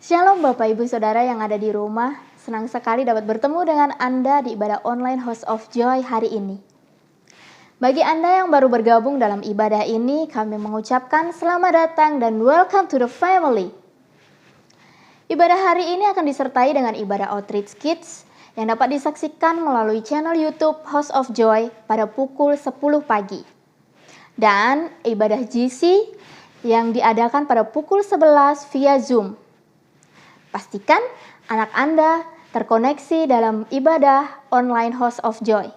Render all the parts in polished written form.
Shalom Bapak Ibu Saudara yang ada di rumah, senang sekali dapat bertemu dengan Anda di ibadah online House of Joy hari ini. Bagi Anda yang baru bergabung dalam ibadah ini, kami mengucapkan selamat datang dan welcome to the family. Ibadah hari ini akan disertai dengan ibadah Outreach Kids yang dapat disaksikan melalui channel YouTube House of Joy pada pukul 10 pagi. Dan ibadah GC yang diadakan pada pukul 11 via Zoom. Pastikan anak Anda terkoneksi dalam ibadah online House of Joy.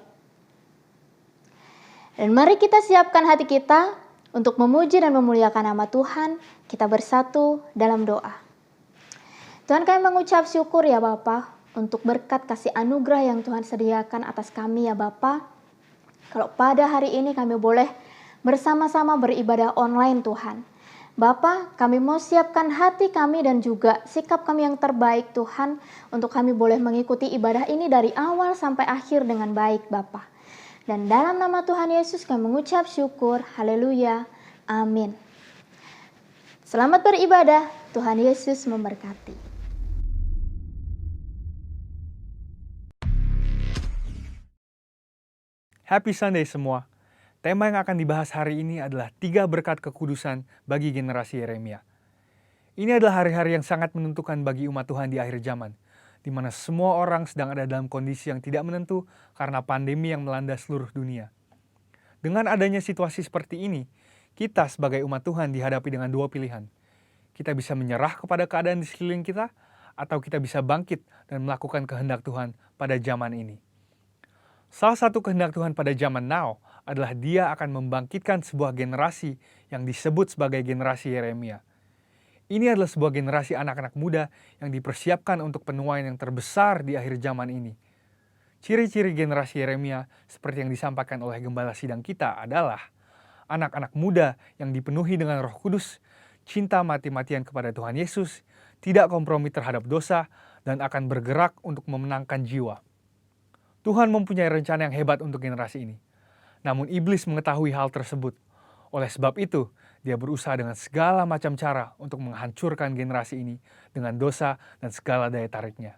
Dan mari kita siapkan hati kita untuk memuji dan memuliakan nama Tuhan. Kita bersatu dalam doa. Tuhan, kami mengucap syukur ya Bapa untuk berkat kasih anugerah yang Tuhan sediakan atas kami ya Bapa. Kalau pada hari ini kami boleh bersama-sama beribadah online Tuhan. Bapa, kami mau siapkan hati kami dan juga sikap kami yang terbaik Tuhan untuk kami boleh mengikuti ibadah ini dari awal sampai akhir dengan baik Bapa. Dan dalam nama Tuhan Yesus kami mengucap syukur, haleluya, amin. Selamat beribadah, Tuhan Yesus memberkati. Happy Sunday semua. Tema yang akan dibahas hari ini adalah 3 berkat kekudusan bagi generasi Yeremia. Ini adalah hari-hari yang sangat menentukan bagi umat Tuhan di akhir zaman, di mana semua orang sedang ada dalam kondisi yang tidak menentu karena pandemi yang melanda seluruh dunia. Dengan adanya situasi seperti ini, kita sebagai umat Tuhan dihadapi dengan 2 pilihan. Kita bisa menyerah kepada keadaan di sekeliling kita, atau kita bisa bangkit dan melakukan kehendak Tuhan pada zaman ini. Salah satu kehendak Tuhan pada zaman now adalah Dia akan membangkitkan sebuah generasi yang disebut sebagai generasi Yeremia. Ini adalah sebuah generasi anak-anak muda yang dipersiapkan untuk penuaian yang terbesar di akhir zaman ini. Ciri-ciri generasi Yeremia seperti yang disampaikan oleh gembala sidang kita adalah anak-anak muda yang dipenuhi dengan Roh Kudus, cinta mati-matian kepada Tuhan Yesus, tidak kompromi terhadap dosa, dan akan bergerak untuk memenangkan jiwa. Tuhan mempunyai rencana yang hebat untuk generasi ini. Namun iblis mengetahui hal tersebut. Oleh sebab itu, dia berusaha dengan segala macam cara untuk menghancurkan generasi ini dengan dosa dan segala daya tariknya.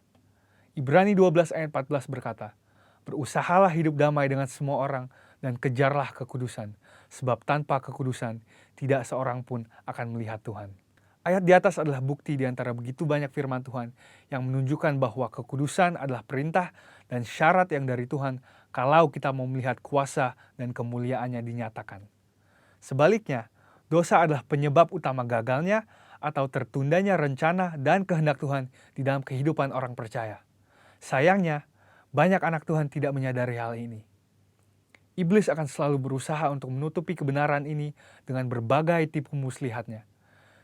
Ibrani 12 ayat 14 berkata, "Berusahalah hidup damai dengan semua orang dan kejarlah kekudusan, sebab tanpa kekudusan tidak seorang pun akan melihat Tuhan." Ayat di atas adalah bukti di antara begitu banyak firman Tuhan yang menunjukkan bahwa kekudusan adalah perintah dan syarat yang dari Tuhan kalau kita mau melihat kuasa dan kemuliaannya dinyatakan. Sebaliknya, dosa adalah penyebab utama gagalnya atau tertundanya rencana dan kehendak Tuhan di dalam kehidupan orang percaya. Sayangnya, banyak anak Tuhan tidak menyadari hal ini. Iblis akan selalu berusaha untuk menutupi kebenaran ini dengan berbagai tipu muslihatnya.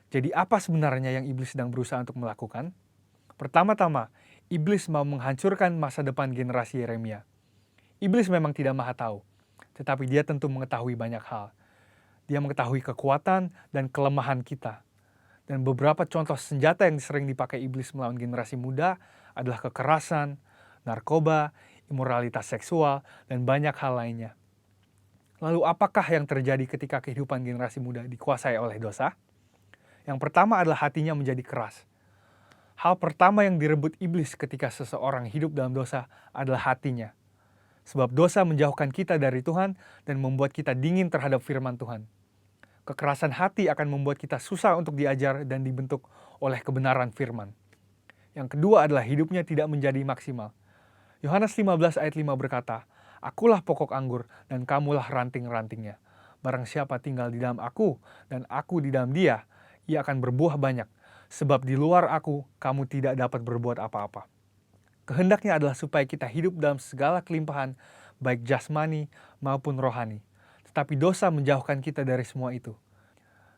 Jadi apa sebenarnya yang iblis sedang berusaha untuk melakukan? Pertama-tama, iblis mau menghancurkan masa depan generasi Yeremia. Iblis memang tidak maha tahu, tetapi dia tentu mengetahui banyak hal. Dia mengetahui kekuatan dan kelemahan kita. Dan beberapa contoh senjata yang sering dipakai iblis melawan generasi muda adalah kekerasan, narkoba, imoralitas seksual, dan banyak hal lainnya. Lalu apakah yang terjadi ketika kehidupan generasi muda dikuasai oleh dosa? Yang pertama adalah hatinya menjadi keras. Hal pertama yang direbut iblis ketika seseorang hidup dalam dosa adalah hatinya. Sebab dosa menjauhkan kita dari Tuhan dan membuat kita dingin terhadap firman Tuhan. Kekerasan hati akan membuat kita susah untuk diajar dan dibentuk oleh kebenaran firman. Yang kedua adalah hidupnya tidak menjadi maksimal. Yohanes 15 ayat 5 berkata, "Akulah pokok anggur dan kamulah ranting-rantingnya. Barang siapa tinggal di dalam aku dan aku di dalam dia, ia akan berbuah banyak. Sebab di luar aku, kamu tidak dapat berbuat apa-apa." Kehendaknya adalah supaya kita hidup dalam segala kelimpahan, baik jasmani maupun rohani. Tetapi dosa menjauhkan kita dari semua itu.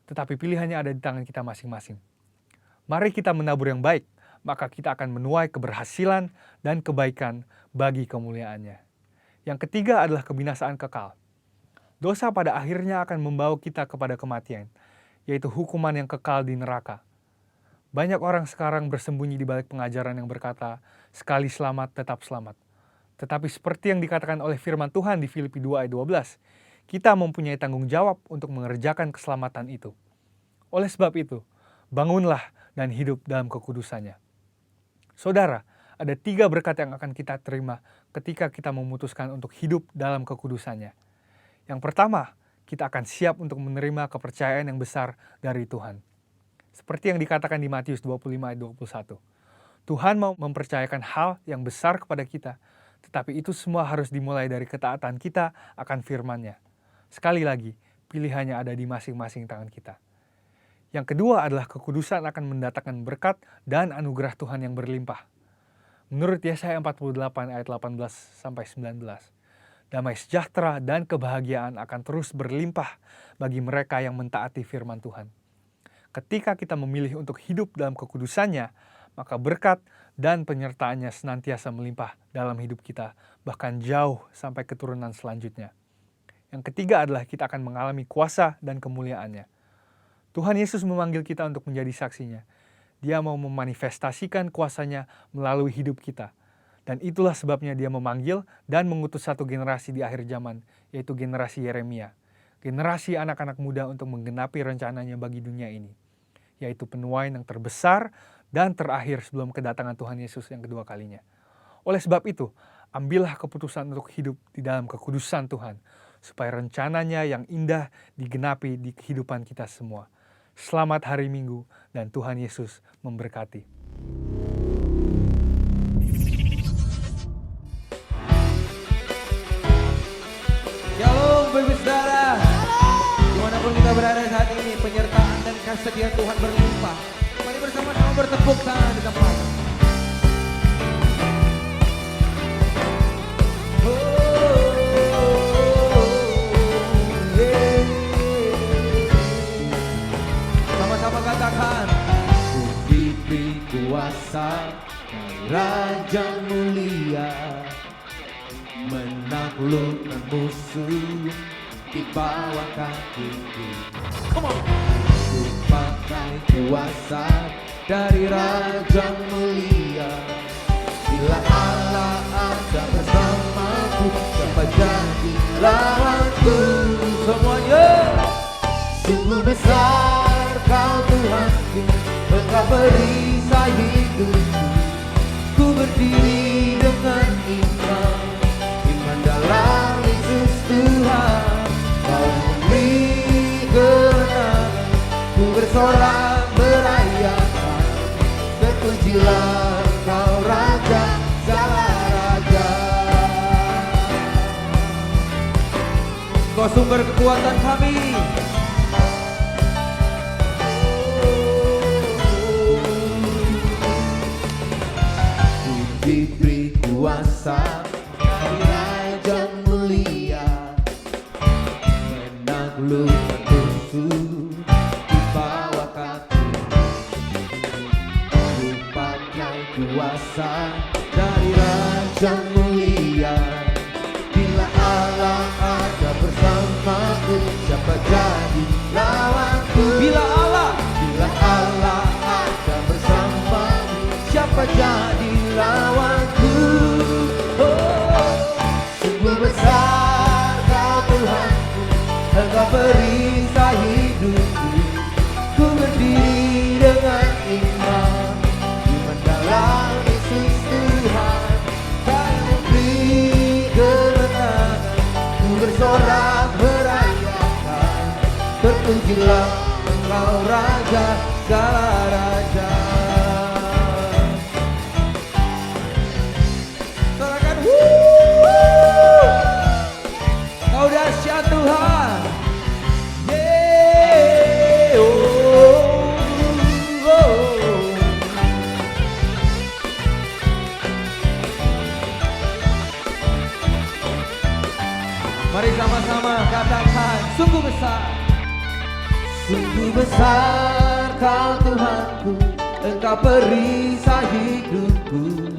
Tetapi pilihannya ada di tangan kita masing-masing. Mari kita menabur yang baik, maka kita akan menuai keberhasilan dan kebaikan bagi kemuliaannya. Yang ketiga adalah kebinasaan kekal. Dosa pada akhirnya akan membawa kita kepada kematian, yaitu hukuman yang kekal di neraka. Banyak orang sekarang bersembunyi di balik pengajaran yang berkata, sekali selamat tetap selamat. Tetapi seperti yang dikatakan oleh firman Tuhan di Filipi 2 ayat 12, kita mempunyai tanggung jawab untuk mengerjakan keselamatan itu. Oleh sebab itu, bangunlah dan hidup dalam kekudusannya. Saudara, ada 3 berkat yang akan kita terima ketika kita memutuskan untuk hidup dalam kekudusannya. Yang pertama, kita akan siap untuk menerima kepercayaan yang besar dari Tuhan. Seperti yang dikatakan di Matius 25 ayat 21. Tuhan mau mempercayakan hal yang besar kepada kita, tetapi itu semua harus dimulai dari ketaatan kita akan firman-Nya. Sekali lagi, pilihannya ada di masing-masing tangan kita. Yang kedua adalah kekudusan akan mendatangkan berkat dan anugerah Tuhan yang berlimpah. Menurut Yesaya 48 ayat 18-19, damai sejahtera dan kebahagiaan akan terus berlimpah bagi mereka yang mentaati firman Tuhan. Ketika kita memilih untuk hidup dalam kekudusannya, maka berkat dan penyertaannya senantiasa melimpah dalam hidup kita, bahkan jauh sampai keturunan selanjutnya. Yang ketiga adalah kita akan mengalami kuasa dan kemuliaannya. Tuhan Yesus memanggil kita untuk menjadi saksinya. Dia mau memanifestasikan kuasanya melalui hidup kita. Dan itulah sebabnya dia memanggil dan mengutus satu generasi di akhir zaman, yaitu generasi Yeremia. Generasi anak-anak muda untuk menggenapi rencananya bagi dunia ini, yaitu penuaian yang terbesar dan terakhir sebelum kedatangan Tuhan Yesus yang kedua kalinya. Oleh sebab itu, ambillah keputusan untuk hidup di dalam kekudusan Tuhan, supaya rencananya yang indah digenapi di kehidupan kita semua. Selamat hari Minggu dan Tuhan Yesus memberkati. Shalom Bapak Saudara, dimanapun kita berada saat ini, penyertaan dan kesetiaan Tuhan berlimpah. Mari bersama-sama bertepuk tangan di tempat. Sama-sama katakan, ku diberi kuasa Raja mulia, menaklukkan musuh di bawah kakiku. Come on. Ku pakai kuasa dari Raja mulia. Bila Allah ada bersamaku, siapa jadi lawanku? Semuanya. Sungguh besar Kau Tuhanku, Engkau perisai hidupku. Ku berdiri dengan iman, iman dalam Yesus Tuhan. Kau memberi kemenangan, ku bersorak merayakan. Terpujilah Kau Raja, segala raja. Kau sumber kekuatan kami. Diberi kuasa dari Raja mulia, menaklukkan musuh di bawah kaki. Ku pakai kuasa dari Raja mulia. Bila Allah ada bersamaku, siapa jadi lawanku? Bila Allah ada bersamaku, siapa jadi lawanku? Oh, sungguh besar Kau Tuhanku, Engkau perisai hidupku. Ku berdiri dengan iman, iman dalam Yesus Tuhan. Kau memberi kemenangan, ku bersorak merayakan. Terpujilah Engkau Raja, segala raja. Kau dahsyat Tuhan. Yeah. Mari sama-sama katakan, sungguh besar. Sungguh besar Kau Tuhanku, Engkau perisai hidupku.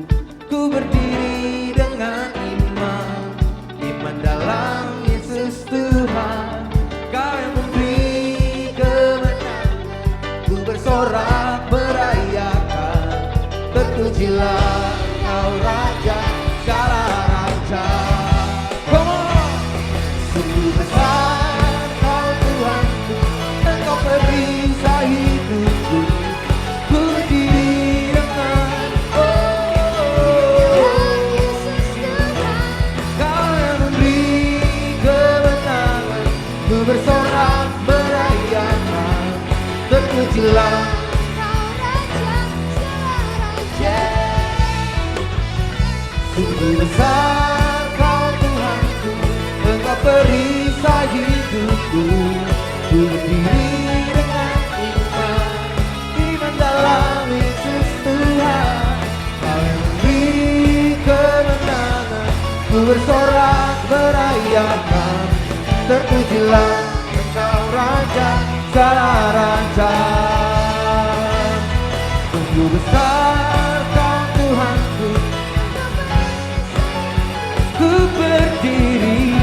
Ku berdiri dengan iman, iman dalam Yesus Tuhan. Kau yang memberi kemenangan, ku bersorak merayakan. Terpujilah Kau Raja, segala raja. Come on. Sungguh besar Kau Tuhanku, Engkau perisai hidupku. ku bersorak merayakan. Terpujilah Engkau Raja segala raja. Sungguh besar Kau Tuhanku, ku berdiri.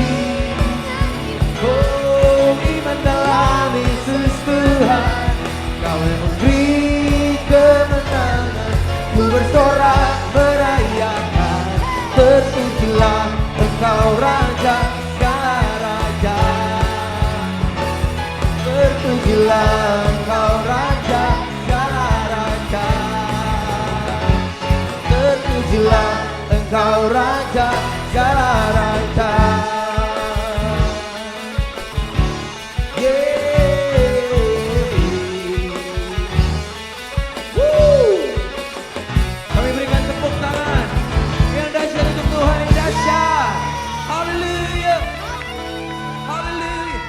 Oh, iman dalam Yesus Tuhan, Kau yang memberi kemenangan. Ku bersorak merayakan. Terpujilah Engkau Raja segala raja. Terpujilah Engkau Raja segala raja. Terpujilah Engkau Raja segala raja. Kami berikan tepuk tangan yang dahsyat untuk Tuhan yang dahsyat. Haleluya. Haleluya.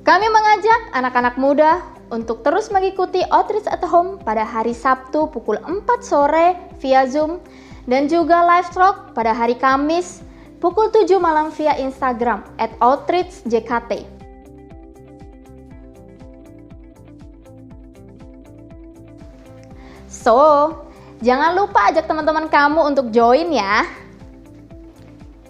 Kami mengajak anak-anak muda untuk terus mengikuti Outreach at Home pada hari Sabtu pukul 4 sore via Zoom dan juga live talk pada hari Kamis pukul 7 malam via Instagram @outreachjkt. So, jangan lupa ajak teman-teman kamu untuk join ya.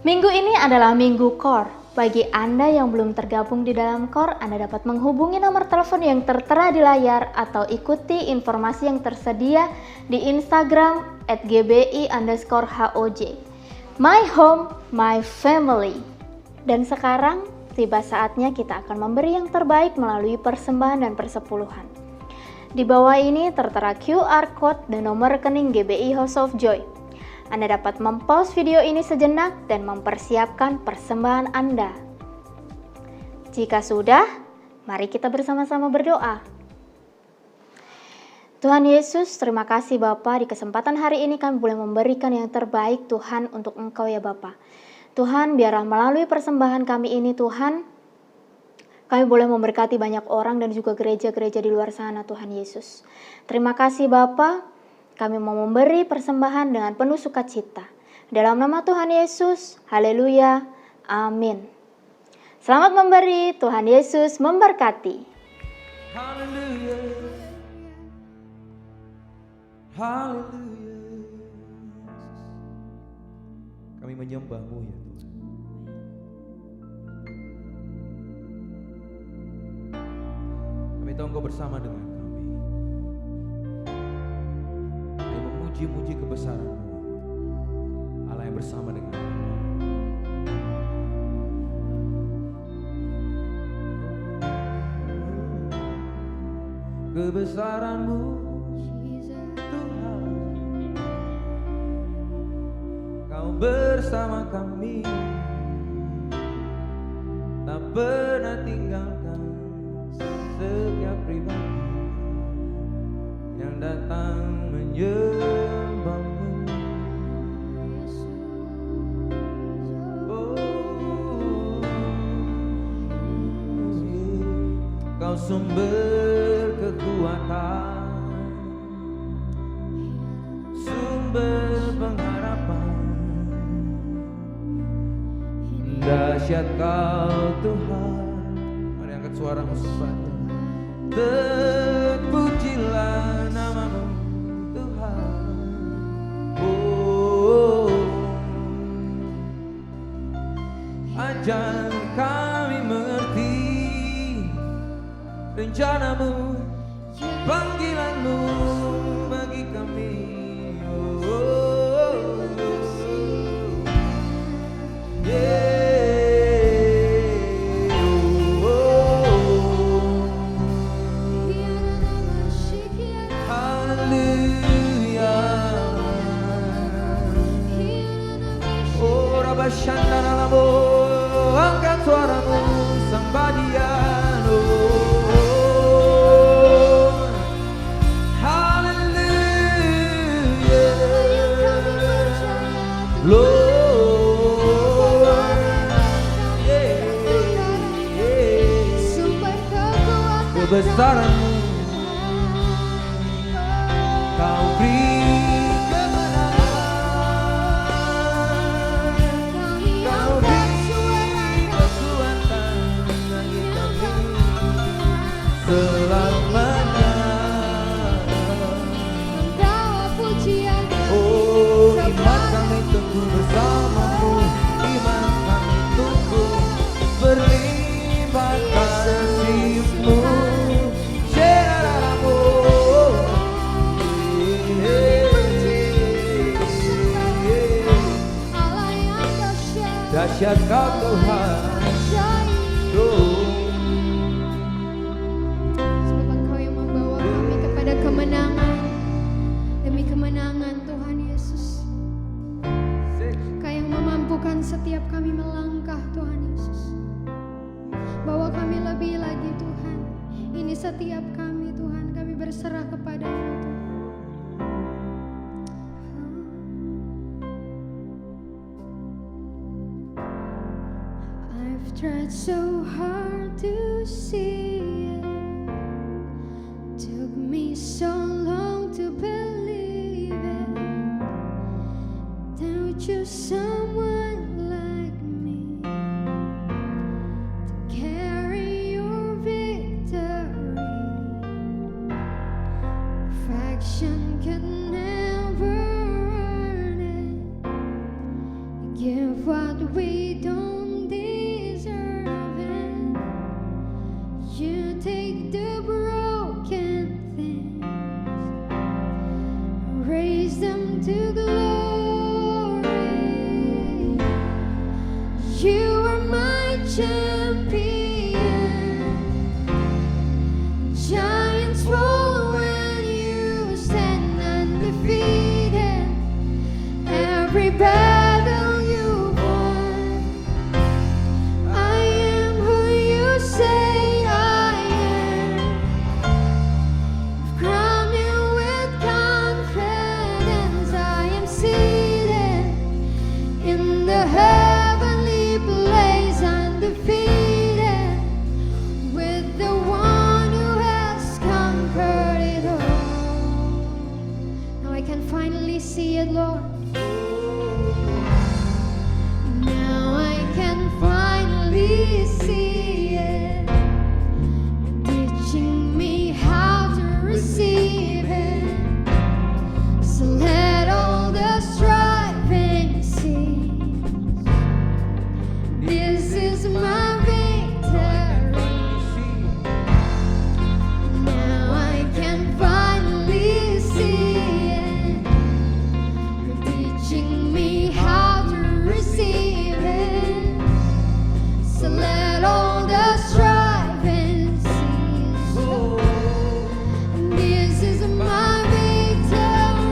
Minggu ini adalah Minggu Core. Bagi Anda yang belum tergabung di dalam Core, Anda dapat menghubungi nomor telepon yang tertera di layar atau ikuti informasi yang tersedia di Instagram @gbi_hoj. My home, my family. Dan sekarang tiba saatnya kita akan memberi yang terbaik melalui persembahan dan persepuluhan. Di bawah ini tertera QR Code dan nomor rekening GBI House of Joy. Anda dapat mempause video ini sejenak dan mempersiapkan persembahan Anda. Jika sudah, mari kita bersama-sama berdoa. Tuhan Yesus, terima kasih Bapa, di kesempatan hari ini kami boleh memberikan yang terbaik Tuhan untuk Engkau ya Bapa. Tuhan, biarlah melalui persembahan kami ini Tuhan, kami boleh memberkati banyak orang dan juga gereja-gereja di luar sana Tuhan Yesus. Terima kasih Bapa. Kami mau memberi persembahan dengan penuh sukacita. Dalam nama Tuhan Yesus, haleluya, amin. Selamat memberi, Tuhan Yesus memberkati. Haleluya. Haleluya. Kami menyembah-Mu ya Tuhan. Kami tahu Engkau bersama dengan kami. Memuji kebesaran-Mu, Allah yang bersama dengan kami. Kebesaran-Mu Tuhan, Kau bersama kami, tak pernah tinggalkan setiap pribadi yang datang menyembah-Mu. Kau sumber kekuatan, sumber pengharapan. Dahsyat Kau Tuhan. Mari angkat suaramu sembah. Terpujilah nama-Mu Tuhan. Oh, ajar kami mengerti rencana-Mu, panggilan-Mu bagi kami. Angkat suaramu, sembah Dia. Kebesaran-Mu Tuhan. Sebab Engkau yang membawa kami kepada kemenangan demi kemenangan, Tuhan Yesus. Engkau yang memampukan setiap kami melangkah, Tuhan Yesus. Bawa kami lebih lagi, Tuhan. Ini setiap kami, Tuhan, kami berserah kepada-Mu, Tuhan. I've tried so hard to see it. Took me so long to believe it. Don't you someone like me to carry your victory? Perfection could never earn it. Give what we don't deserve it. You take the broken things, raise them to glory. You are my champion. Giants fall when you stand undefeated. Every battle you won. I am who you say I am. Crown you with confidence. I am seated in the heavenly place, undefeated, with the one who has conquered it all. Now I can finally see it, Lord. Now I can finally see it. Teaching me how to receive it. So let all the striving cease. This is my victory. Now I can finally see it. You're teaching me how to receive it. So let all the striving cease. This is my victory.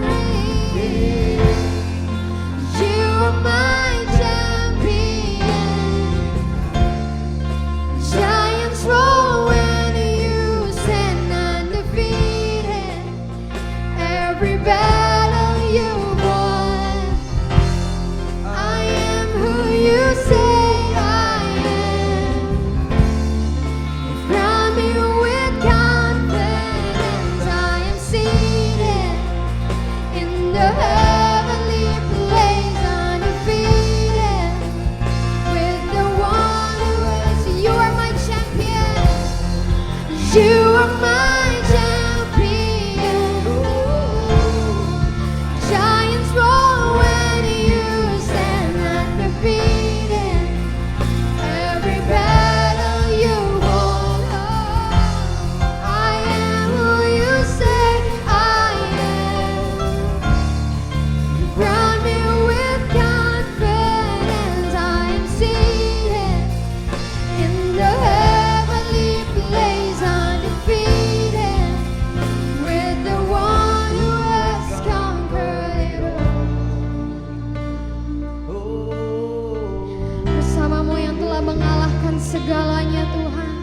You are my champion. Giants roll when you stand undefeated. Every battle you won. I am who you say I am. Crown me with confidence. I am seated in the heavenly place, undefeated, with the one who is. You are my champion. You are my champion. Giants roll when you stand undefeated. Every battle you won. I am who you say I am. Crown me with confidence. I am seated in the heavenly place, undefeated, with the one who has conquered it all. Bersamamu yang telah mengalahkan segalanya, Tuhan.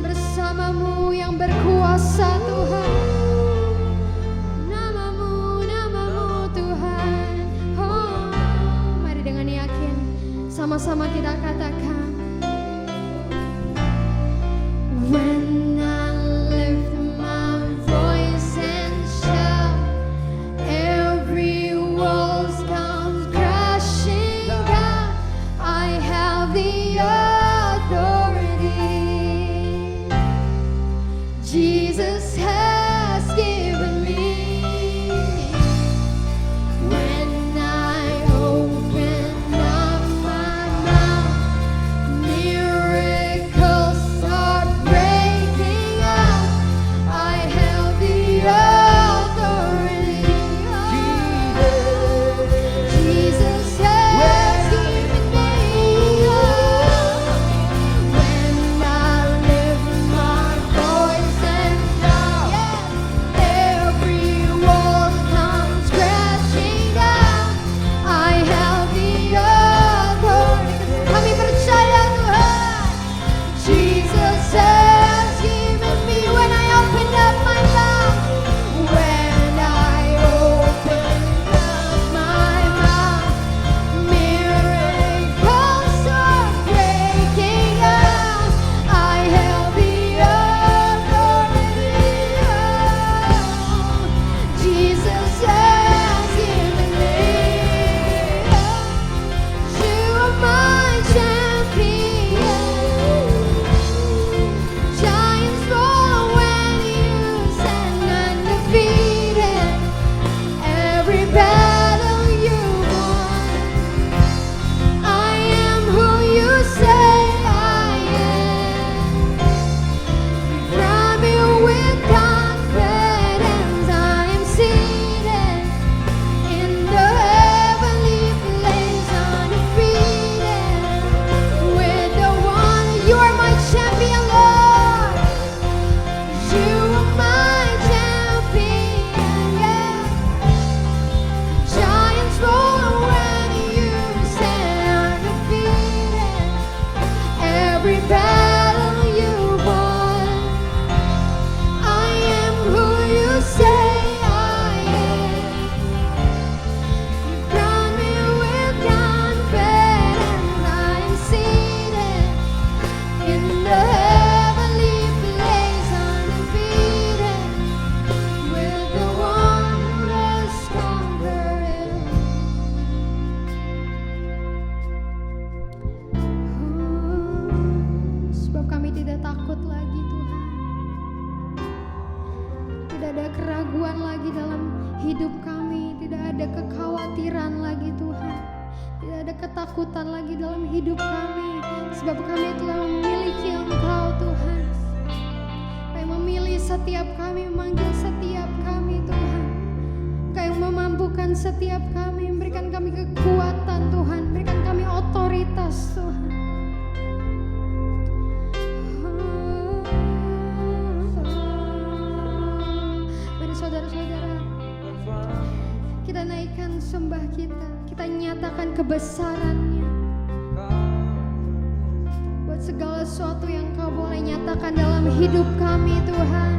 Bersamamu yang berkuasa, Tuhan. Namamu, namamu, Tuhan. Oh, mari dengan yakin sama-sama kita katakan. When I lift my voice and shout, every wall comes crashing down. I have the authority Jesus has given me. When I open up my mouth, keraguan lagi dalam hidup kami, tidak ada kekhawatiran lagi Tuhan, tidak ada ketakutan lagi dalam hidup kami, sebab kami telah memiliki Engkau Tuhan. Kau yang memilih setiap kami, memanggil setiap kami Tuhan. Kau yang memampukan setiap kami, memberikan kami kekuatan Tuhan, berikan kami otoritas Tuhan. Mari saudara-saudara, kita naikkan sembah kita nyatakan kebesaran-Nya. Buat segala sesuatu yang Kau boleh nyatakan dalam hidup kami Tuhan.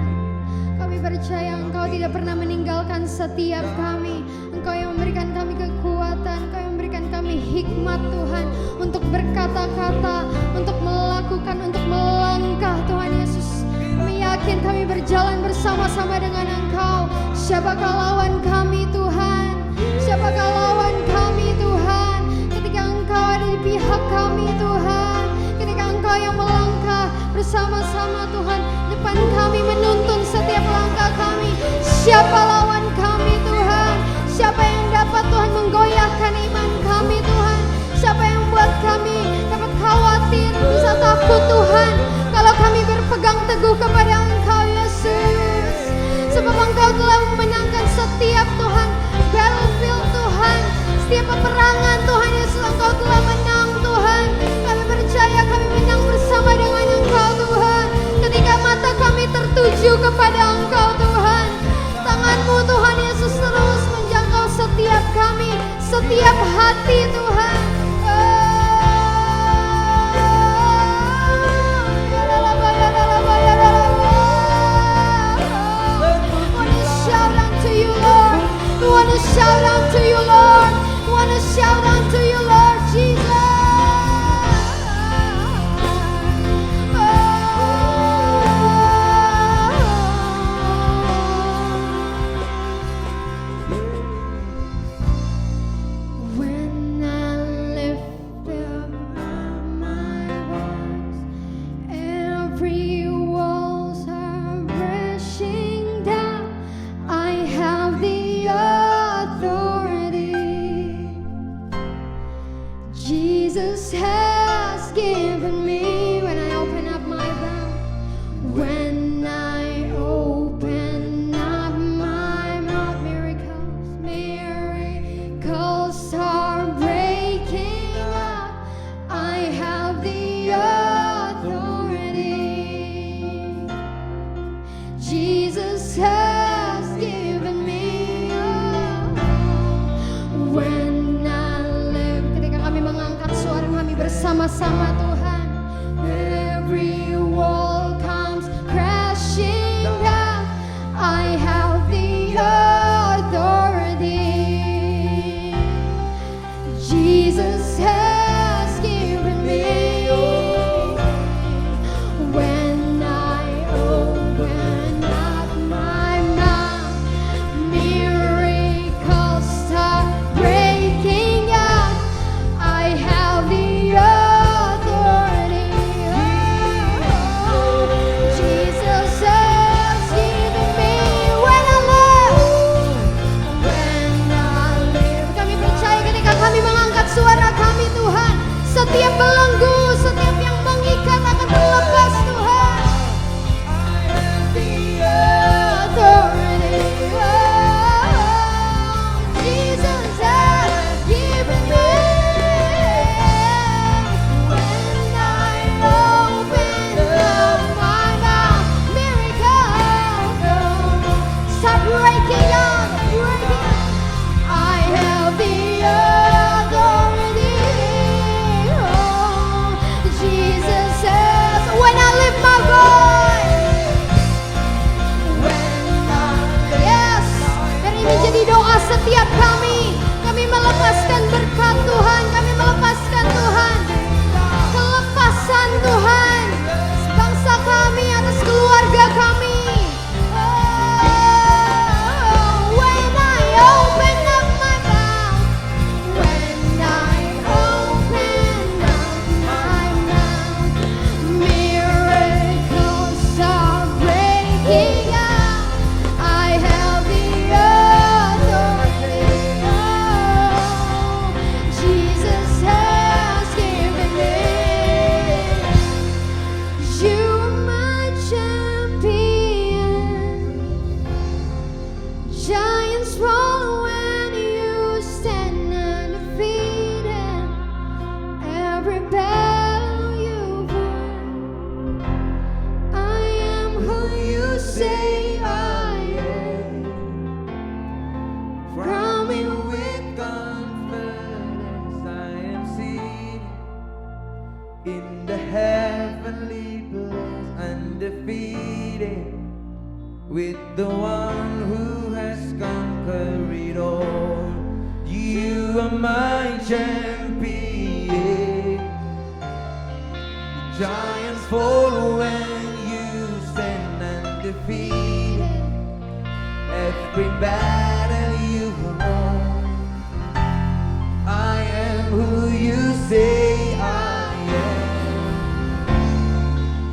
Kami percaya Engkau tidak pernah meninggalkan setiap kami. Engkau yang memberikan kami kekuatan, Engkau yang memberikan kami hikmat Tuhan, untuk berkata-kata, untuk melakukan, untuk melangkah Tuhan Yesus. Kami yakin kami berjalan bersama-sama dengan Engkau. Siapakah lawan kami Tuhan? Siapakah lawan kami Tuhan? Ketika Engkau ada di pihak kami Tuhan, ketika Engkau yang melangkah bersama-sama Tuhan, depan kami menuntun setiap langkah kami. Siapa lawan kami Tuhan? Siapa yang dapat Tuhan menggoyahkan iman kami Tuhan? Siapa yang membuat kami dapat khawatir, bisa takut Tuhan, kalau kami berpegang teguh kepada Engkau Yesus? Sebab Engkau telah memenangkan setiap Tuhan battlefield Tuhan, setiap peperangan Tuhan Yesus, Engkau telah menang Tuhan. Kami percaya kami menang bersama dengan Engkau Tuhan. Ketika mata kami tertuju kepada Engkau Tuhan, tangan-Mu Tuhan Yesus terus menjangkau setiap kami, setiap hati Tuhan. We want to shout unto you, Lord. We want to shout unto you, Lord Jesus. When I lift up my voice, every walls are crashing down. I have the authority. Jesus has given me. When I open up my mouth, when I open up my mouth, miracles are breaking out. I have the authority. Jesus has given me. When I live, ketika kami mengangkat suara kami bersama-sama Tuhan, every wall comes crashing down. I have the authority. Jesus has given me. When I open up my mouth, miracles start breaking out. I have the authority. with the one who has conquered it all. You are my champion. Giants fall when you stand undefeated. Every battle you won. I am who you say I am.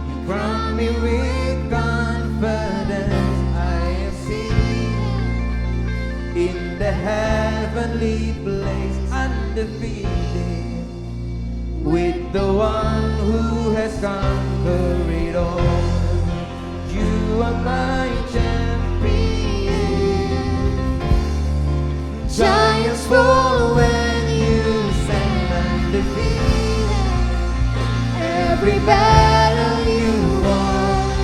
You crown me with confidence. I am seated in the heavenly place, undefeated, with the one who has conquered it all. You are my champion. Giants fall when you stand undefeated. Every battle you won.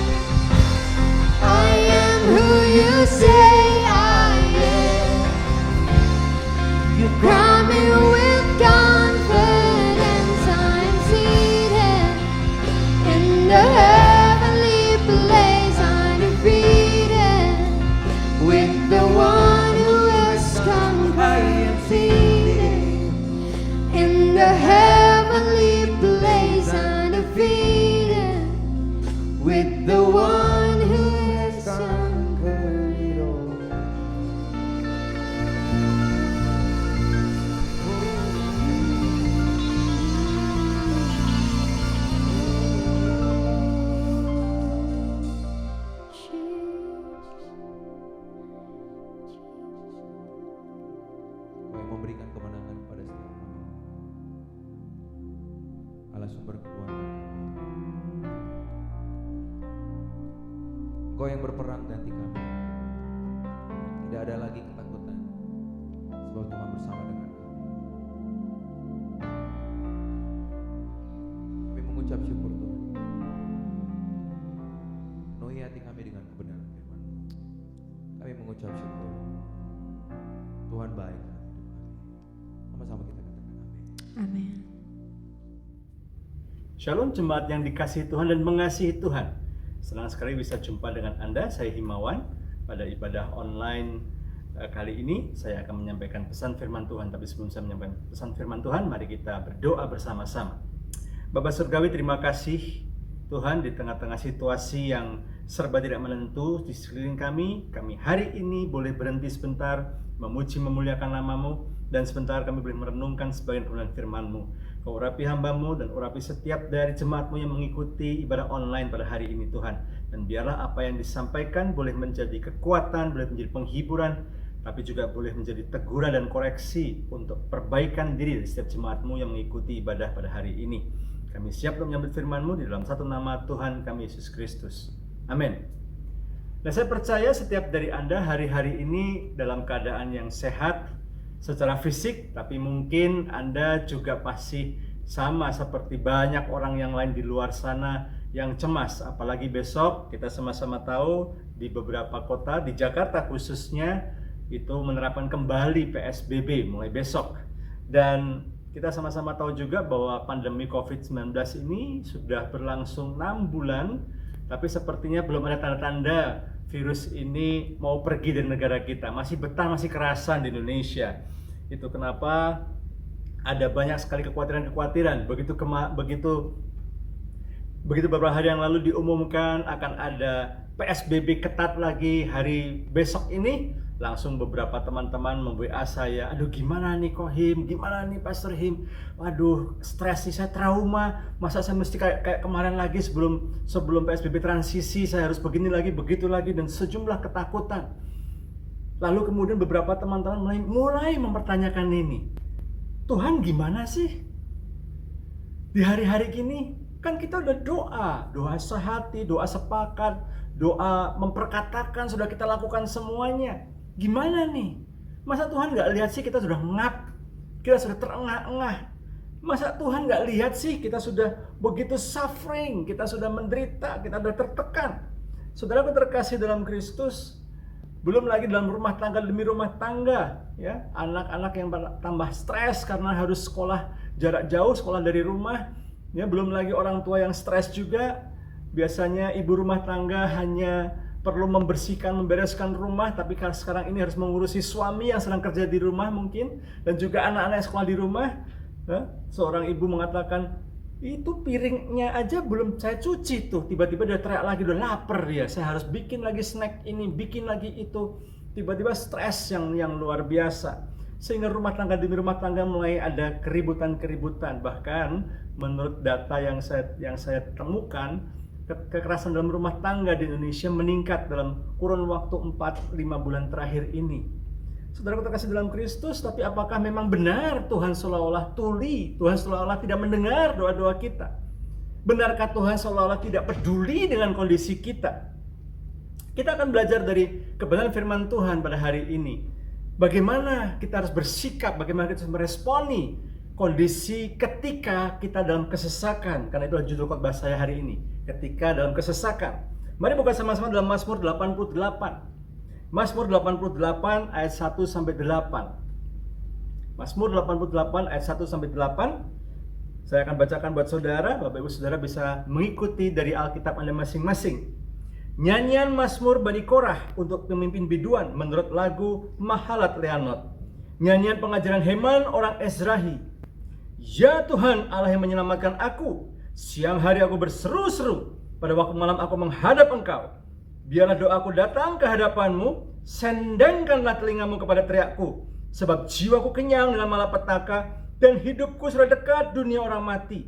I am who you say I am. You crown me with confidence. I'm seated in the heavenly place, undefeated, with the one who has conquered. I am seated in the heavenly place, undefeated, with the one who has conquered it all. Kau yang memberikan kemenangan kepada setiap kami. Allah sumber kekuatan. Engkau yang berperang ganti kami. Tidak ada lagi ketakutan, sebab Tuhan bersama dengan kami. Kami mengucap syukur Tuhan. Penuhi hati kami dengan kebenaran firman. Kami mengucap syukur. Tuhan baik dalam hidup kami. Sama-sama kita katakan amin. Amin. Shalom jemaat yang dikasihi Tuhan dan mengasihi Tuhan. Senang sekali bisa jumpa dengan Anda, saya Himawan. Pada ibadah online kali ini saya akan menyampaikan pesan firman Tuhan. Tapi sebelum saya menyampaikan pesan firman Tuhan, mari kita berdoa bersama-sama. Bapa Surgawi, terima kasih Tuhan di tengah-tengah situasi yang serba tidak menentu di sekeliling kami hari ini boleh berhenti sebentar, memuji memuliakan nama-Mu, dan sebentar kami boleh merenungkan sebagian kebenaran firman-Mu. Kau urapi hamba-Mu dan urapi setiap dari jemaat-Mu yang mengikuti ibadah online pada hari ini Tuhan. Dan biarlah apa yang disampaikan boleh menjadi kekuatan, boleh menjadi penghiburan, tapi juga boleh menjadi teguran dan koreksi untuk perbaikan diri dari setiap jemaat-Mu yang mengikuti ibadah pada hari ini. Kami siap untuk menyambut firman-Mu di dalam satu nama Tuhan kami Yesus Kristus. Amin. Dan saya percaya setiap dari Anda hari-hari ini dalam keadaan yang sehat secara fisik, tapi mungkin Anda juga pasti sama seperti banyak orang yang lain di luar sana yang cemas. Apalagi besok kita sama-sama tahu di beberapa kota, di Jakarta khususnya, itu menerapkan kembali PSBB mulai besok. Dan kita sama-sama tahu juga bahwa pandemi COVID-19 ini sudah berlangsung 6 bulan, tapi sepertinya belum ada tanda-tanda virus ini mau pergi dari negara kita. Masih betah, masih kerasan di Indonesia. Itu kenapa ada banyak sekali kekhawatiran-kekhawatiran. Begitu beberapa hari yang lalu diumumkan akan ada PSBB ketat lagi hari besok ini, langsung beberapa teman-teman memwa saya, aduh gimana nih kok Him, gimana nih Pastor Him, waduh stres nih, saya trauma, masa saya mesti kayak kemarin lagi sebelum PSBB transisi, saya harus begini lagi, begitu lagi, dan sejumlah ketakutan. Lalu kemudian beberapa teman-teman mulai mempertanyakan ini, Tuhan gimana sih? Di hari-hari gini, kan kita udah doa sehati, doa sepakat, doa memperkatakan, sudah kita lakukan semuanya. Gimana nih? Masa Tuhan gak lihat sih kita sudah ngap, kita sudah terengah-engah. Masa Tuhan gak lihat sih kita sudah begitu suffering, kita sudah menderita, kita sudah tertekan. Saudaraku terkasih dalam Kristus, belum lagi dalam rumah tangga demi rumah tangga, ya, anak-anak yang tambah stres karena harus sekolah jarak jauh, sekolah dari rumah, ya, belum lagi orang tua yang stres juga. Biasanya ibu rumah tangga hanya perlu membersihkan, membereskan rumah, tapi karena sekarang ini harus mengurusi suami yang sedang kerja di rumah mungkin, dan juga anak-anak yang sekolah di rumah. Seorang ibu mengatakan, itu piringnya aja belum saya cuci tuh, tiba-tiba dia teriak lagi, udah lapar ya, saya harus bikin lagi snack ini, bikin lagi itu. Tiba-tiba stres yang luar biasa, sehingga rumah tangga demi rumah tangga mulai ada keributan-keributan. Bahkan menurut data yang saya temukan, kekerasan dalam rumah tangga di Indonesia meningkat dalam kurun waktu 4-5 bulan terakhir ini. Saudara terkasih dalam Kristus, tapi apakah memang benar Tuhan seolah-olah tuli, Tuhan seolah-olah tidak mendengar doa-doa kita? Benarkah Tuhan seolah-olah tidak peduli dengan kondisi kita? Kita akan belajar dari kebenaran firman Tuhan pada hari ini. Bagaimana kita harus bersikap, bagaimana kita harus meresponi kondisi ketika kita dalam kesesakan. Karena itulah judul khotbah saya hari ini, ketika dalam kesesakan. Mari buka sama-sama dalam Mazmur 88. Mazmur 88 ayat 1 sampai 8. Mazmur 88 ayat 1 sampai 8. Saya akan bacakan buat saudara, Bapak Ibu Saudara bisa mengikuti dari Alkitab Anda masing-masing. Nyanyian Mazmur Bani Korah untuk pemimpin biduan menurut lagu Mahalat Leanot. Nyanyian pengajaran Heman orang Ezrahi. Ya Tuhan Allah yang menyelamatkan aku, siang hari aku berseru-seru, pada waktu malam aku menghadap Engkau. Biarlah doaku datang ke hadapan-Mu, sendengkanlah telingamu kepada teriakku, sebab jiwaku kenyang dengan malapetaka dan hidupku sudah dekat dunia orang mati.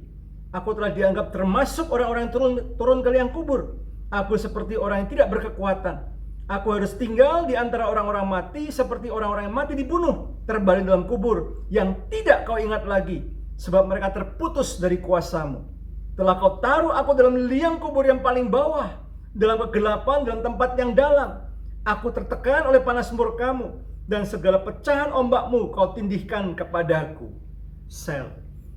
Aku telah dianggap termasuk orang-orang yang turun ke liang kubur. Aku seperti orang yang tidak berkekuatan. Aku harus tinggal di antara orang-orang mati, seperti orang-orang yang mati dibunuh, terbaring dalam kubur yang tidak Kau ingat lagi, sebab mereka terputus dari kuasa-Mu. Telah Kau taruh aku dalam liang kubur yang paling bawah, dalam kegelapan, dalam tempat yang dalam. Aku tertekan oleh panas murka-Mu, dan segala pecahan ombak-Mu Kau tindihkan kepadaku. Sel.